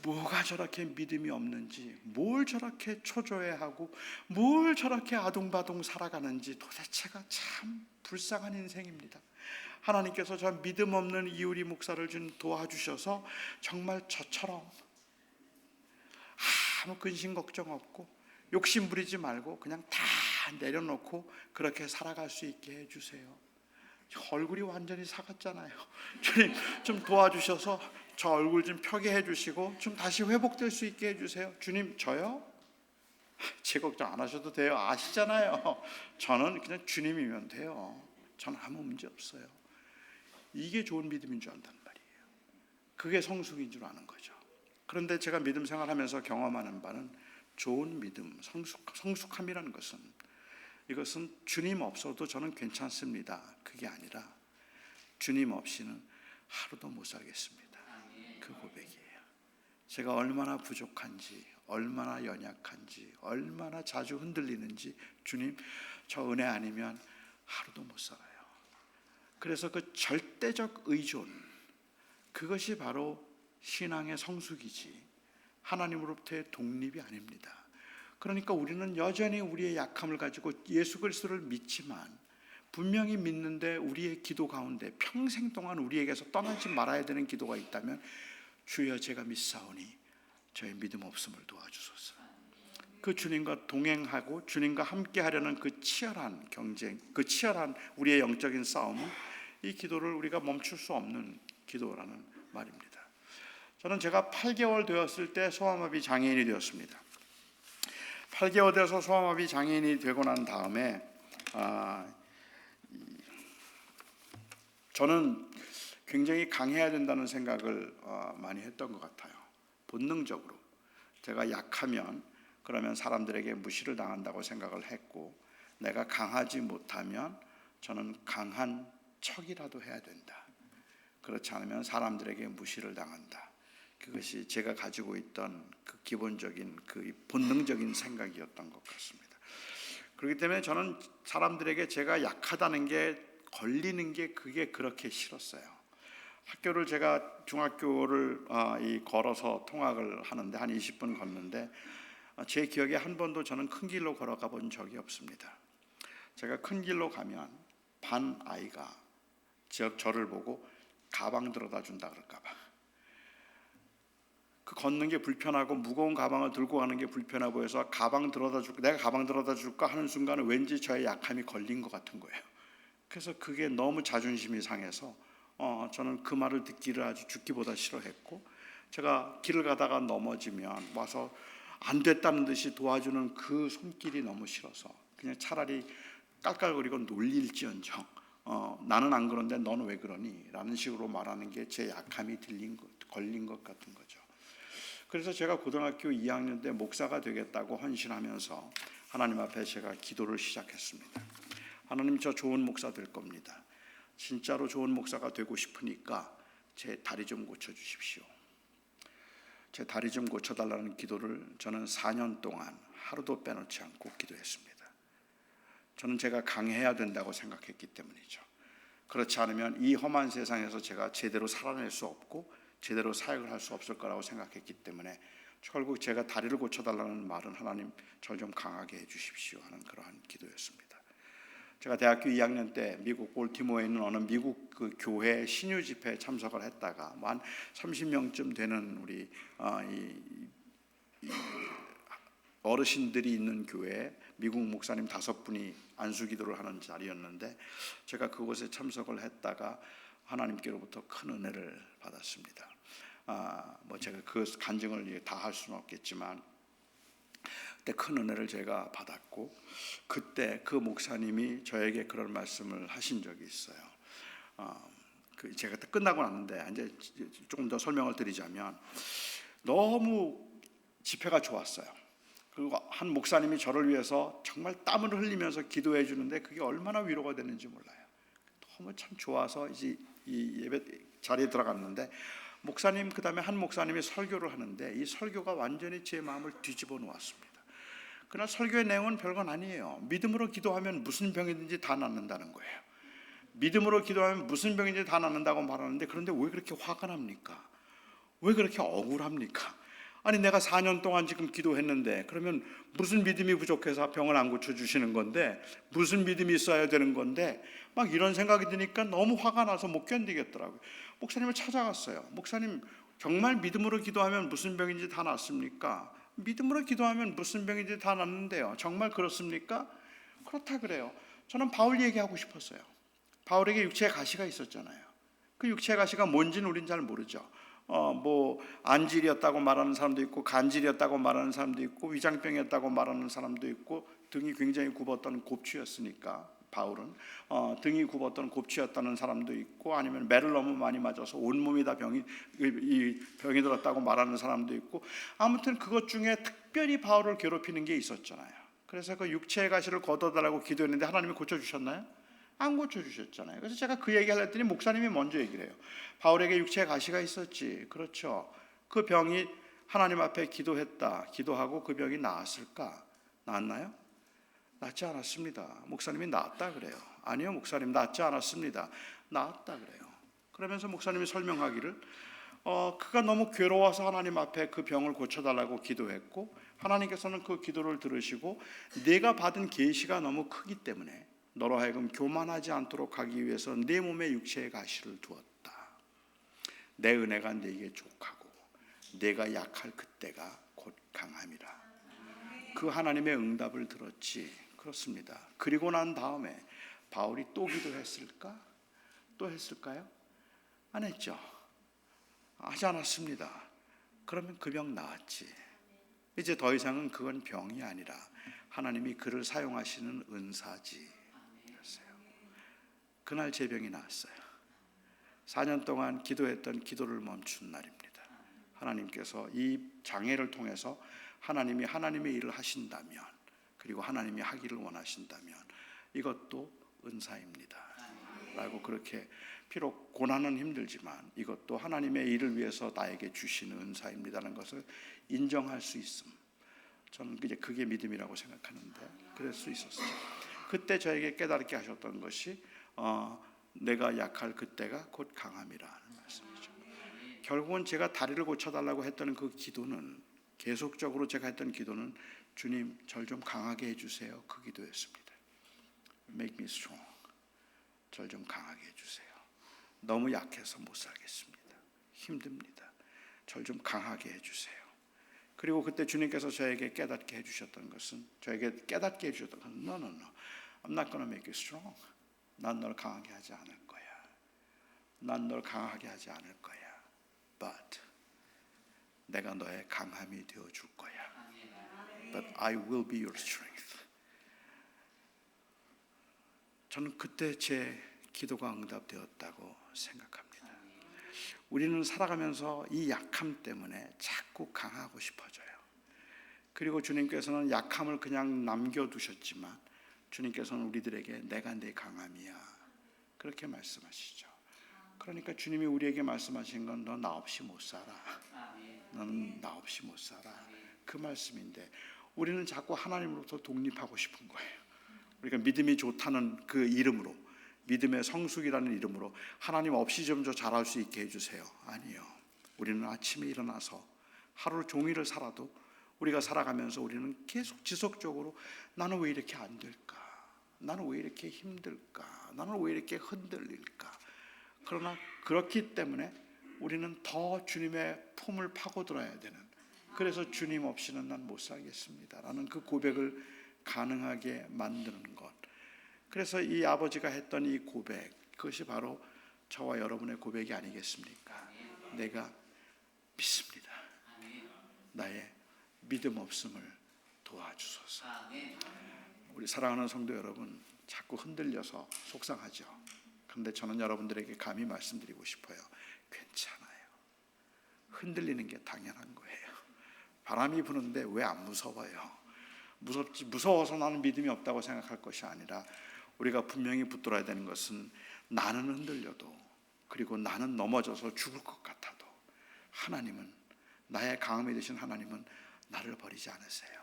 Speaker 1: 뭐가 저렇게 믿음이 없는지, 뭘 저렇게 초조해하고 뭘 저렇게 아둥바둥 살아가는지 도대체가 참 불쌍한 인생입니다. 하나님께서 저 믿음 없는 이우리 목사를 좀 도와주셔서 정말 저처럼 아무 근심 걱정 없고 욕심 부리지 말고 그냥 다 내려놓고 그렇게 살아갈 수 있게 해주세요. 얼굴이 완전히 사갔잖아요. 주님 좀 도와주셔서 저 얼굴 좀 펴게 해주시고 좀 다시 회복될 수 있게 해주세요. 주님 저요? 제 걱정 안 하셔도 돼요. 아시잖아요. 저는 그냥 주님이면 돼요. 저는 아무 문제 없어요. 이게 좋은 믿음인 줄 안단 말이에요. 그게 성숙인 줄 아는 거죠. 그런데 제가 믿음 생활하면서 경험하는 바는 좋은 믿음, 성숙함이라는 것은, 이것은 주님 없어도 저는 괜찮습니다. 그게 아니라 주님 없이는 하루도 못 살겠습니다. 그 고백이에요. 제가 얼마나 부족한지, 얼마나 연약한지, 얼마나 자주 흔들리는지 주님 저 은혜 아니면 하루도 못 살아요. 그래서 그 절대적 의존, 그것이 바로 신앙의 성숙이지 하나님으로부터의 독립이 아닙니다. 그러니까 우리는 여전히 우리의 약함을 가지고 예수 그리스도를 믿지만, 분명히 믿는데 우리의 기도 가운데 평생 동안 우리에게서 떠나지 말아야 되는 기도가 있다면, 주여 제가 믿사오니 저의 믿음 없음을 도와주소서. 그 주님과 동행하고 주님과 함께 하려는 그 치열한 경쟁, 그 치열한 우리의 영적인 싸움은 이 기도를 우리가 멈출 수 없는 기도라는 말입니다. 저는 제가 8개월 되었을 때 소아마비 장애인이 되었습니다. 8개월 돼서 소아마비 장애인이 되고 난 다음에 저는 굉장히 강해야 된다는 생각을 많이 했던 것 같아요. 본능적으로 제가 약하면 그러면 사람들에게 무시를 당한다고 생각을 했고, 내가 강하지 못하면 저는 강한 척이라도 해야 된다. 그렇지 않으면 사람들에게 무시를 당한다. 그것이 제가 가지고 있던 그 기본적인 그 본능적인 생각이었던 것 같습니다. 그렇기 때문에 저는 사람들에게 제가 약하다는 게 걸리는 게 그게 그렇게 싫었어요. 학교를 제가 중학교를 걸어서 통학을 하는데 한 20분 걷는데 제 기억에 한 번도 저는 큰 길로 걸어가 본 적이 없습니다. 제가 큰 길로 가면 반 아이가 저를 보고 가방 들어다 준다 그럴까 봐. 그 걷는 게 불편하고 무거운 가방을 들고 가는 게 불편해 보여서 가방 들어다 줄까, 내가 가방 들어다 줄까 하는 순간에 왠지 저의 약함이 걸린 것 같은 거예요. 그래서 그게 너무 자존심이 상해서 저는 그 말을 듣기를 아주 죽기보다 싫어했고, 제가 길을 가다가 넘어지면 와서 안 됐다는 듯이 도와주는 그 손길이 너무 싫어서 그냥 차라리 깔깔거리고 놀릴지언정 나는 안 그런데 너는 왜 그러니? 라는 식으로 말하는 게 제 약함이 걸린 것 같은 거죠. 그래서 제가 고등학교 2학년 때 목사가 되겠다고 헌신하면서 하나님 앞에 제가 기도를 시작했습니다. 하나님, 저 좋은 목사 될 겁니다. 진짜로 좋은 목사가 되고 싶으니까 제 다리 좀 고쳐주십시오. 제 다리 좀 고쳐달라는 기도를 저는 4년 동안 하루도 빼놓지 않고 기도했습니다. 저는 제가 강해야 된다고 생각했기 때문이죠. 그렇지 않으면 이 험한 세상에서 제가 제대로 살아낼 수 없고 제대로 사역을 할 수 없을 거라고 생각했기 때문에 결국 제가 다리를 고쳐달라는 말은 하나님 저를 좀 강하게 해주십시오 하는 그러한 기도였습니다. 제가 대학교 2학년 때 미국 볼티모어에 있는 어느 미국 그 교회 신유 집회에 참석을 했다가 한 30명쯤 되는 우리 어르신들이 있는 교회에 미국 목사님 5분이 안수기도를 하는 자리였는데 제가 그곳에 참석을 했다가 하나님께로부터 큰 은혜를 받았습니다. 제가 그 간증을 다 할 수는 없겠지만 그때 큰 은혜를 제가 받았고 그때 그 목사님이 저에게 그런 말씀을 하신 적이 있어요. 제가 끝나고 났는데 이제 조금 더 설명을 드리자면 너무 집회가 좋았어요. 그리고 한 목사님이 저를 위해서 정말 땀을 흘리면서 기도해 주는데 그게 얼마나 위로가 되는지 몰라요. 너무 참 좋아서 이제 이 예배 자리에 들어갔는데 목사님 그다음에 한 목사님이 설교를 하는데 이 설교가 완전히 제 마음을 뒤집어 놓았습니다. 그날 설교의 내용은 별건 아니에요. 믿음으로 기도하면 무슨 병이든지 다 낫는다는 거예요. 믿음으로 기도하면 무슨 병이든지 다 낫는다고 말하는데 그런데 왜 그렇게 화가 납니까? 왜 그렇게 억울합니까? 아니 내가 4년 동안 지금 기도했는데 그러면 무슨 믿음이 부족해서 병을 안 고쳐주시는 건데 무슨 믿음이 있어야 되는 건데 막 이런 생각이 드니까 너무 화가 나서 못 견디겠더라고요. 목사님을 찾아갔어요. 목사님 정말 믿음으로 기도하면 무슨 병인지 다 낫습니까? 믿음으로 기도하면 무슨 병인지 다 낫는데요. 정말 그렇습니까? 그렇다 그래요. 저는 바울 얘기하고 싶었어요. 바울에게 육체의 가시가 있었잖아요. 그 육체의 가시가 뭔지는 우린 잘 모르죠. 안질이었다고 말하는 사람도 있고 간질이었다고 말하는 사람도 있고 위장병이었다고 말하는 사람도 있고 등이 굉장히 굽었던 곱추였으니까 바울은 등이 굽었던 곱추였다는 사람도 있고 아니면 매를 너무 많이 맞아서 온몸이 다 병이 들었다고 말하는 사람도 있고 아무튼 그것 중에 특별히 바울을 괴롭히는 게 있었잖아요. 그래서 그 육체의 가시를 걷어달라고 기도했는데 하나님이 고쳐주셨나요? 안 고쳐주셨잖아요. 그래서 제가 그 얘기를 했더니 목사님이 먼저 얘기를 해요. 바울에게 육체의 가시가 있었지. 그렇죠. 그 병이 하나님 앞에 기도하고 그 병이 나았을까? 나았나요? 낫지 않았습니다. 목사님이 나았다 그래요. 아니요 목사님 낫지 않았습니다. 나았다 그래요. 그러면서 목사님이 설명하기를 그가 너무 괴로워서 하나님 앞에 그 병을 고쳐달라고 기도했고 하나님께서는 그 기도를 들으시고 내가 받은 계시가 너무 크기 때문에 너로 하여금 교만하지 않도록 하기 위해서 내 몸에 육체의 가시를 두었다. 내 은혜가 네게 족하고 내가 약할 그때가 곧 강함이라. 그 하나님의 응답을 들었지. 그렇습니다. 그리고 난 다음에 바울이 또 기도했을까? 또 했을까요? 안 했죠. 하지 않았습니다. 그러면 그 병 나았지. 이제 더 이상은 그건 병이 아니라 하나님이 그를 사용하시는 은사지. 그날 제 병이 나았어요. 4년 동안 기도했던 기도를 멈춘 날입니다. 하나님께서 이 장애를 통해서 하나님이 하나님의 일을 하신다면 그리고 하나님이 하기를 원하신다면 이것도 은사입니다 라고 그렇게 비록 고난은 힘들지만 이것도 하나님의 일을 위해서 나에게 주시는 은사입니다라는 것을 인정할 수 있음. 저는 이제 그게 믿음이라고 생각하는데 그럴 수 있었어요. 그때 저에게 깨닫게 하셨던 것이 내가 약할 그때가 곧 강함이라는 말씀이죠. 결국은 제가 다리를 고쳐달라고 했던 그 기도는 계속적으로 제가 했던 기도는 주님 절 좀 강하게 해주세요. 그 기도였습니다. Make me strong. 절 좀 강하게 해주세요. 너무 약해서 못 살겠습니다. 힘듭니다. 절 좀 강하게 해주세요. 그리고 그때 주님께서 저에게 깨닫게 해주셨던 것은 저에게 깨닫게 해주셨던 것은 No. I'm not gonna make you strong. 난 널 강하게 하지 않을 거야. 난 널 강하게 하지 않을 거야. But 내가 너의 강함이 되어줄 거야. But I will be your strength. 저는 그때 제 기도가 응답되었다고 생각합니다. 우리는 살아가면서 이 약함 때문에 자꾸 강하고 싶어져요. 그리고 주님께서는 약함을 그냥 남겨두셨지만 주님께서는 우리들에게 내가 내 강함이야 그렇게 말씀하시죠. 그러니까 주님이 우리에게 말씀하신 건 너 나 없이 못 살아. 너는 나 없이 못 살아. 그 말씀인데 우리는 자꾸 하나님으로부터 독립하고 싶은 거예요. 우리가 믿음이 좋다는 그 이름으로, 믿음의 성숙이라는 이름으로 하나님 없이 좀 더 잘할 수 있게 해주세요. 아니요. 우리는 아침에 일어나서 하루 종일을 살아도 우리가 살아가면서 우리는 계속 지속적으로 나는 왜 이렇게 안 될까? 나는 왜 이렇게 힘들까? 나는 왜 이렇게 흔들릴까? 그러나 그렇기 때문에 우리는 더 주님의 품을 파고들어야 되는, 그래서 주님 없이는 난 못 살겠습니다 라는 그 고백을 가능하게 만드는 것. 그래서 이 아버지가 했던 이 고백, 그것이 바로 저와 여러분의 고백이 아니겠습니까? 내가 믿습니다. 나의 믿음 없음을 도와주소서. 우리 사랑하는 성도 여러분, 자꾸 흔들려서 속상하죠. 그런데 저는 여러분들에게 감히 말씀드리고 싶어요. 괜찮아요. 흔들리는 게 당연한 거예요. 바람이 부는데 왜 안 무서워요? 무서워서 나는 믿음이 없다고 생각할 것이 아니라 우리가 분명히 붙들어야 되는 것은 나는 흔들려도, 그리고 나는 넘어져서 죽을 것 같아도 하나님은, 나의 강함이 되신 하나님은 나를 버리지 않으세요.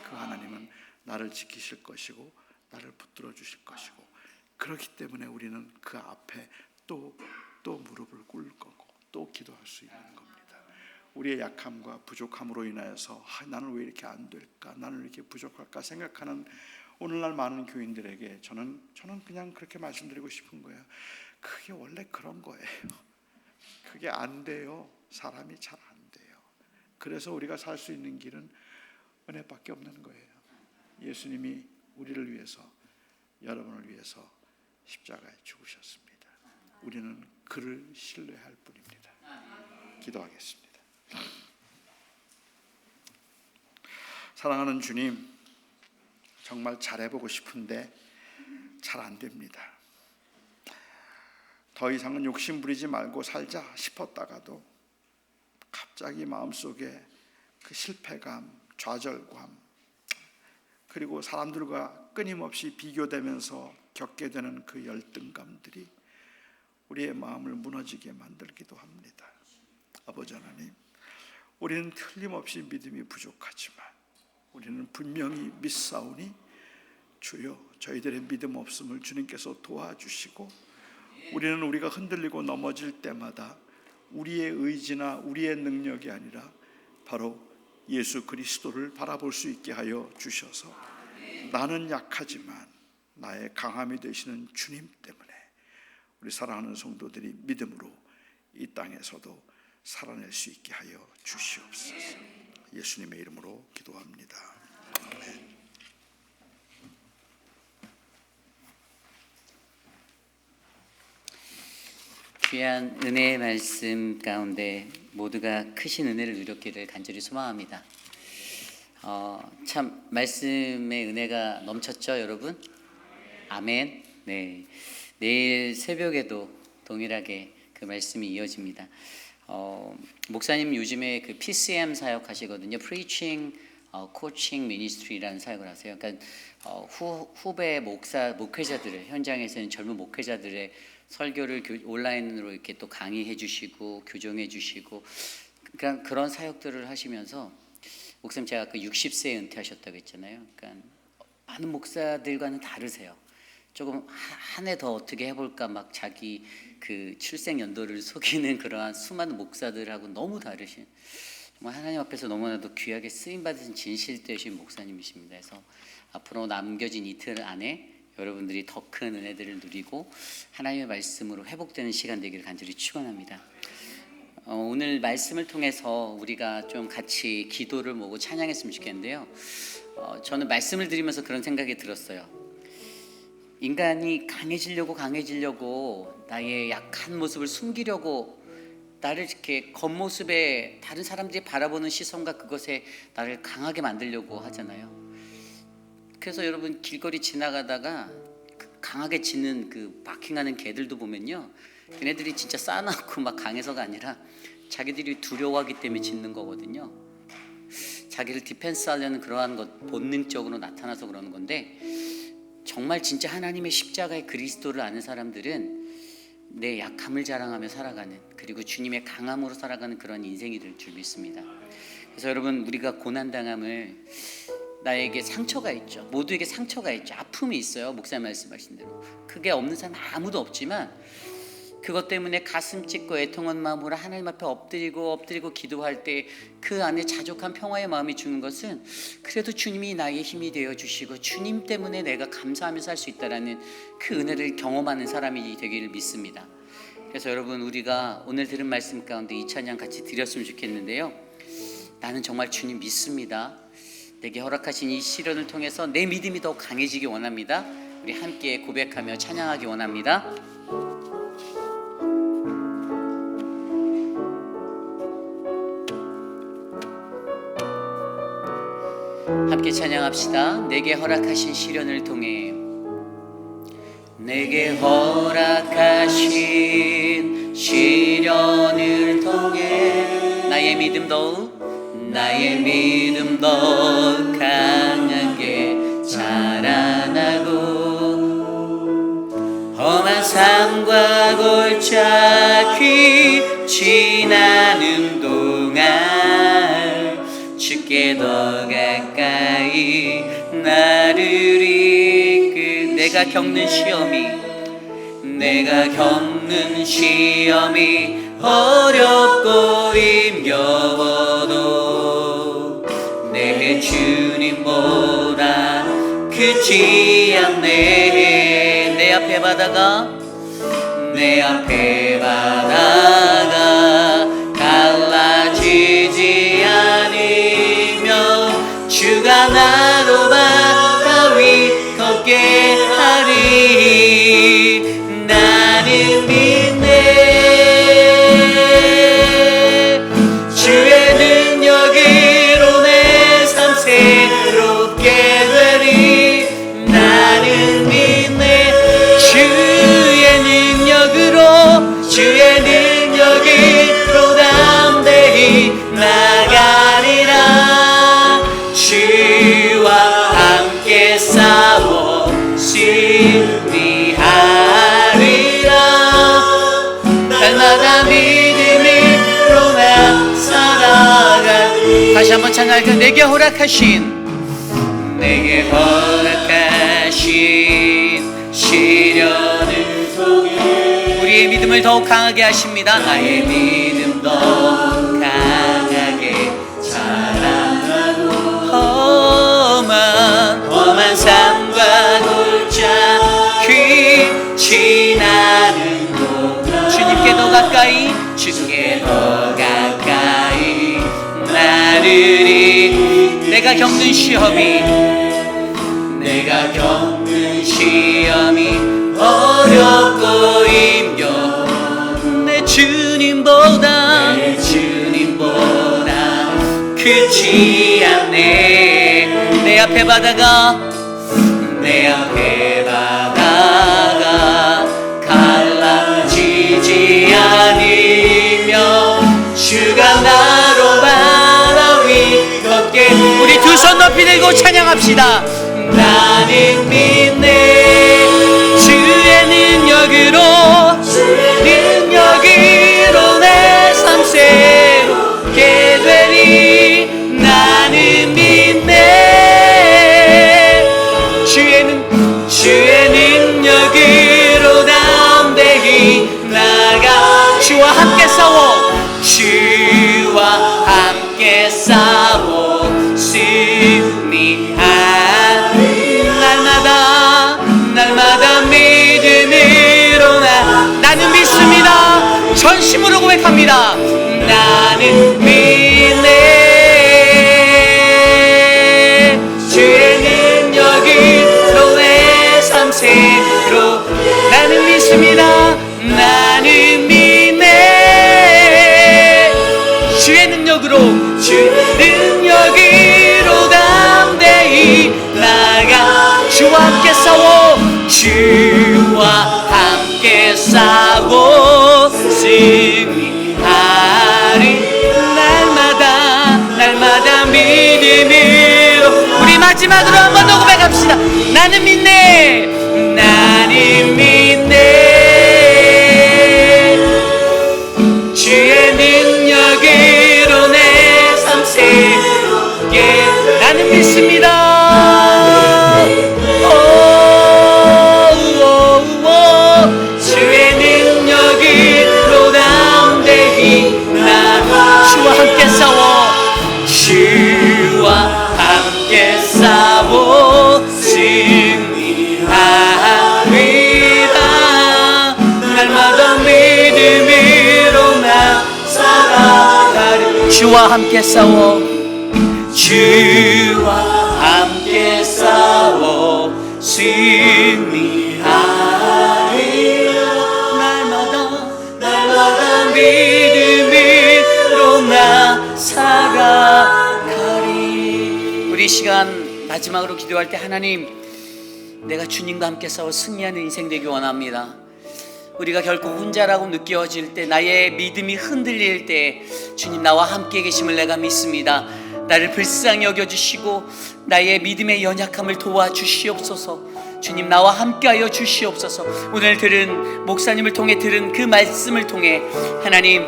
Speaker 1: 그 하나님은 나를 지키실 것이고 나를 붙들어 주실 것이고, 그렇기 때문에 우리는 그 앞에 또 무릎을 꿇을 거고 또 기도할 수 있는 겁니다. 우리의 약함과 부족함으로 인하여서 나는 왜 이렇게 안 될까, 나는 왜 이렇게 부족할까 생각하는 오늘날 많은 교인들에게 저는 그냥 그렇게 말씀드리고 싶은 거예요. 그게 원래 그런 거예요. 그게 안 돼요. 사람이 잘 안 돼요. 그래서 우리가 살 수 있는 길은 은혜밖에 없는 거예요. 예수님이 우리를 위해서, 여러분을 위해서 십자가에 죽으셨습니다. 우리는 그를 신뢰할 뿐입니다. 기도하겠습니다. 사랑하는 주님, 정말 잘해보고 싶은데 잘 안 됩니다. 더 이상은 욕심 부리지 말고 살자 싶었다가도 갑자기 마음속에 그 실패감, 좌절감, 그리고 사람들과 끊임없이 비교되면서 겪게 되는 그 열등감들이 우리의 마음을 무너지게 만들기도 합니다. 아버지 하나님, 우리는 틀림없이 믿음이 부족하지만 우리는 분명히 믿사오니 주여, 저희들의 믿음 없음을 주님께서 도와주시고, 우리는 우리가 흔들리고 넘어질 때마다 우리의 의지나 우리의 능력이 아니라 바로 예수 그리스도를 바라볼 수 있게 하여 주셔서 나는 약하지만 나의 강함이 되시는 주님 때문에 우리 사랑하는 성도들이 믿음으로 이 땅에서도 살아낼 수 있게 하여 주시옵소서. 예수님의 이름으로 기도합니다. 아멘.
Speaker 2: 귀한 은혜의 말씀 가운데 모두가 크신 은혜를 누렸기를 간절히 소망합니다. 참 말씀의 은혜가 넘쳤죠, 여러분? 아멘. 네, 내일 새벽에도 동일하게 그 말씀이 이어집니다. 목사님 요즘에 그 PCM 사역 하시거든요. Preaching Coaching Ministry라는 사역을 하세요. 그러니까 후배 목회자들을, 현장에서는 젊은 목회자들의 설교를 온라인으로 이렇게 또 강의해 주시고 교정해 주시고, 그러니까 그런 사역들을 하시면서, 목사님 제가 아까 60세에 은퇴하셨다고 했잖아요. 그러니까 많은 목사들과는 다르세요. 조금 한 해 더 어떻게 해볼까 막 자기 그 출생 연도를 속이는 그러한 수많은 목사들하고 너무 다르신, 정말 하나님 앞에서 너무나도 귀하게 쓰임 받으신 진실되신 목사님이십니다. 그래서 앞으로 남겨진 이틀 안에 여러분들이 더 큰 은혜들을 누리고 하나님의 말씀으로 회복되는 시간 되기를 간절히 축원합니다. 오늘 말씀을 통해서 우리가 좀 같이 기도를 모으고 찬양했으면 좋겠는데요. 저는 말씀을 드리면서 그런 생각이 들었어요. 인간이 강해지려고 나의 약한 모습을 숨기려고, 나를 이렇게 겉모습에 다른 사람들이 바라보는 시선과 그것에 나를 강하게 만들려고 하잖아요. 그래서 여러분 길거리 지나가다가 강하게 짖는 그 바킹하는 개들도 보면요, 걔네들이 진짜 싸놓고 막 강해서가 아니라 자기들이 두려워하기 때문에 짖는 거거든요. 자기를 디펜스하려는 그러한 것 본능적으로 나타나서 그러는 건데, 정말 진짜 하나님의 십자가의 그리스도를 아는 사람들은 내 약함을 자랑하며 살아가는, 그리고 주님의 강함으로 살아가는 그런 인생이 될 줄 믿습니다. 그래서 여러분, 우리가 고난당함을, 나에게 상처가 있죠. 모두에게 상처가 있죠. 아픔이 있어요. 목사님 말씀하신 대로. 그게 없는 사람 아무도 없지만 그것 때문에 가슴 찢고 애통한 마음으로 하나님 앞에 엎드리고 기도할 때 그 안에 자족한 평화의 마음이 주는 것은, 그래도 주님이 나의 힘이 되어 주시고 주님 때문에 내가 감사하며 살 수 있다라는 그 은혜를 경험하는 사람이 되기를 믿습니다. 그래서 여러분, 우리가 오늘 들은 말씀 가운데 이 찬양 같이 드렸으면 좋겠는데요. 나는 정말 주님 믿습니다. 내게 허락하신 이 시련을 통해서 내 믿음이 더 강해지기 원합니다. 우리 함께 고백하며 찬양하기 원합니다. 함께 찬양합시다. 내게 허락하신 시련을 통해, 내게 허락하신 시련을 통해 나의 믿음 더욱 강하게 자라나고, 험한 삶과 골짜기 지나는 동안 주께 더 가까이 나를 이끌. 내가 겪는 시험이 어렵고 힘겨워도 내 주님보다 크지 않네. 내 앞에 바다가 갈라지지 않으며 주가 나로 바다 위 걷게 하리. 나는 믿네. 주의 능력으로 내 삶 새롭게 되리. 나는 믿네. 주의 능력으로 담대히 나가리라. 주와 함께 싸워 승리하리라. 날마다 믿음으로 나 살아가. 다시 한번 찬양할게요. 내게 허락하신 시련을 통해 우리의 믿음을 더욱 강하게 하십니다. 나의 믿음 더욱 강하게 자라나고, 험한 삶과 골짜기 지나는 동안 주께 더 가까이 나를 이끌. 내가 겪는 시험이 어렵고 힘겨워 내 주님보다 크지 않네. 내 앞에 바다가 갈라지지 않으며 주가 나로 바다 위 걷게. 우리 두 손 높이 들고 찬양합시다. 나는 믿네. 주의 능력으로 내 삶 새롭게 되리. 나는 믿네. 주의 능력으로 담대히 나가. 주와 함께 싸워 승리하리. 날마다 믿음으로 나는 믿습니다. 전심으로 고백합니다. 나는 믿네. 주의 능력으로 내 삶 새로. 나는 믿습니다. 나는 믿네. 주의 능력으로 담대히 나가. 주와 함께 싸워 승리하리. 날마다 믿음으로. 우리 마지막으로 한 번 더 고백합시다. 나는 믿네. 주와 함께 싸워 주와 함께 싸워 승리하리라. 날마다 믿음으로 나 살아가리. 우리 시간 마지막으로 기도할 때 하나님, 내가 주님과 함께 싸워 승리하는 인생 되기 원합니다. 우리가 결코 혼자라고 느껴질 때, 나의 믿음이 흔들릴 때 주님 나와 함께 계심을 내가 믿습니다. 나를 불쌍히 여겨주시고 나의 믿음의 연약함을 도와주시옵소서. 주님 나와 함께하여 주시옵소서. 오늘 들은 목사님을 통해 들은 그 말씀을 통해 하나님,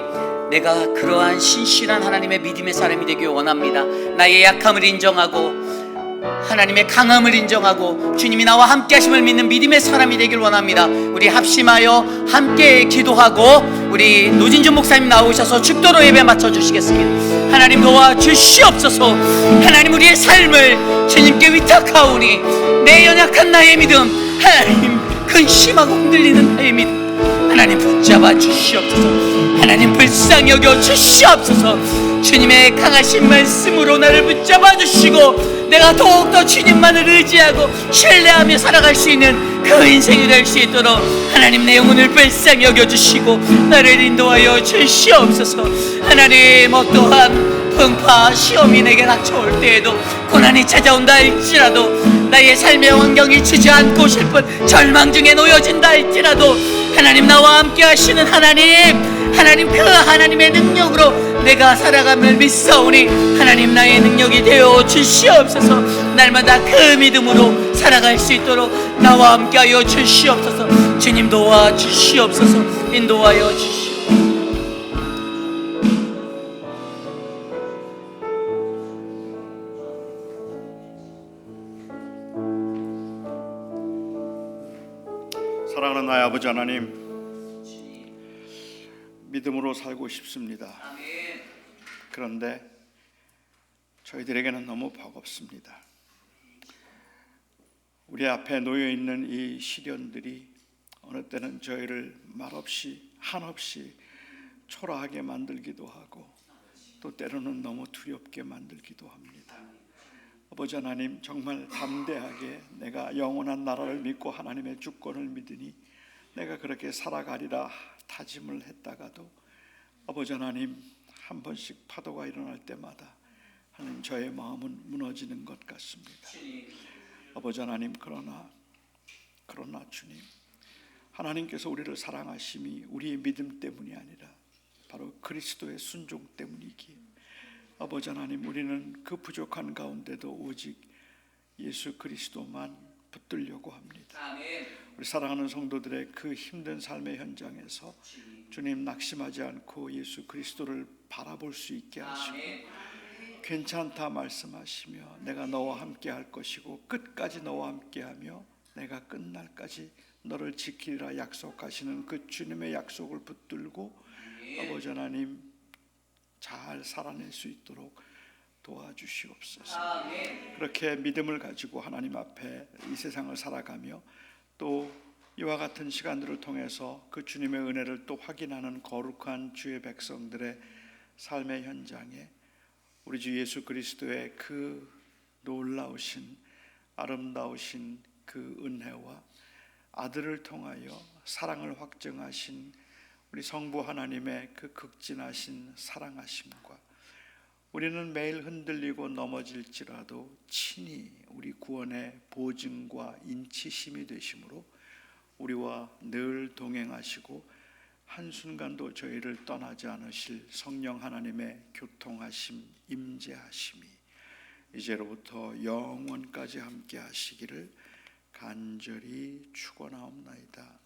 Speaker 2: 내가 그러한 신실한 하나님의 믿음의 사람이 되기 원합니다. 나의 약함을 인정하고 하나님의 강함을 인정하고 주님이 나와 함께 하심을 믿는 믿음의 사람이 되길 원합니다. 우리 합심하여 함께 기도하고 우리 노진준 목사님 나오셔서 축도로 예배 맞춰주시겠습니다. 하나님 도와주시옵소서. 하나님, 우리의 삶을 주님께 위탁하오니 내 연약한 나의 믿음, 하나님 근심하고 흔들리는 나의 믿음 하나님 붙잡아 주시옵소서. 하나님 불쌍히 여겨 주시옵소서. 주님의 강하신 말씀으로 나를 붙잡아 주시고 내가 더욱더 주님만을 의지하고 신뢰하며 살아갈 수 있는 그 인생이 될 수 있도록 하나님 내 영혼을 불쌍히 여겨주시고 나를 인도하여 주시옵소서. 하나님, 어떠한 풍파 시험이 내게 닥쳐올 때에도 고난이 찾아온다 할지라도 나의 삶의 환경이 주저앉고 싶은 절망 중에 놓여진다 할지라도 하나님 나와 함께 하시는 하나님 그 하나님의 능력으로 내가 살아감을 믿사오니 하나님 나의 능력이 되어 주시옵소서. 날마다 그 믿음으로 살아갈 수 있도록 나와 함께하여 주시옵소서. 주님 도와주시옵소서. 인도하여 주시옵소서.
Speaker 1: 사랑하는 나의 아버지 하나님, 믿음으로 살고 싶습니다. 그런데 저희들에게는 너무 버겁습니다. 우리 앞에 놓여 있는 이 시련들이 어느 때는 저희를 말없이 한없이 초라하게 만들기도 하고 또 때로는 너무 두렵게 만들기도 합니다. 아버지 하나님, 정말 담대하게 내가 영원한 나라를 믿고 하나님의 주권을 믿으니 내가 그렇게 살아가리라 다짐을 했다가도 아버지 하나님, 한 번씩 파도가 일어날 때마다 하나님 저의 마음은 무너지는 것 같습니다. 아버지 하나님, 그러나 주님, 하나님께서 우리를 사랑하심이 우리의 믿음 때문이 아니라 바로 그리스도의 순종 때문이기에 아버지 하나님, 우리는 그 부족한 가운데도 오직 예수 그리스도만 붙들려고 합니다. 우리 사랑하는 성도들의 그 힘든 삶의 현장에서 주님 낙심하지 않고 예수 그리스도를 바라볼 수 있게 하시고 괜찮다 말씀하시며 내가 너와 함께 할 것이고 끝까지 너와 함께하며 내가 끝날까지 너를 지키리라 약속하시는 그 주님의 약속을 붙들고 아버지 하나님 잘 살아낼 수 있도록 도와주시옵소서. 그렇게 믿음을 가지고 하나님 앞에 이 세상을 살아가며 또 이와 같은 시간들을 통해서 그 주님의 은혜를 또 확인하는 거룩한 주의 백성들의 삶의 현장에 우리 주 예수 그리스도의 그 놀라우신 아름다우신 그 은혜와 아들을 통하여 사랑을 확증하신 우리 성부 하나님의 그 극진하신 사랑하심과 우리는 매일 흔들리고 넘어질지라도 친히 우리 구원의 보증과 인치심이 되심으로 우리와 늘 동행하시고 한순간도 저희를 떠나지 않으실 성령 하나님의 교통하심, 임재하심이 이제로부터 영원까지 함께 하시기를 간절히 축원하옵나이다.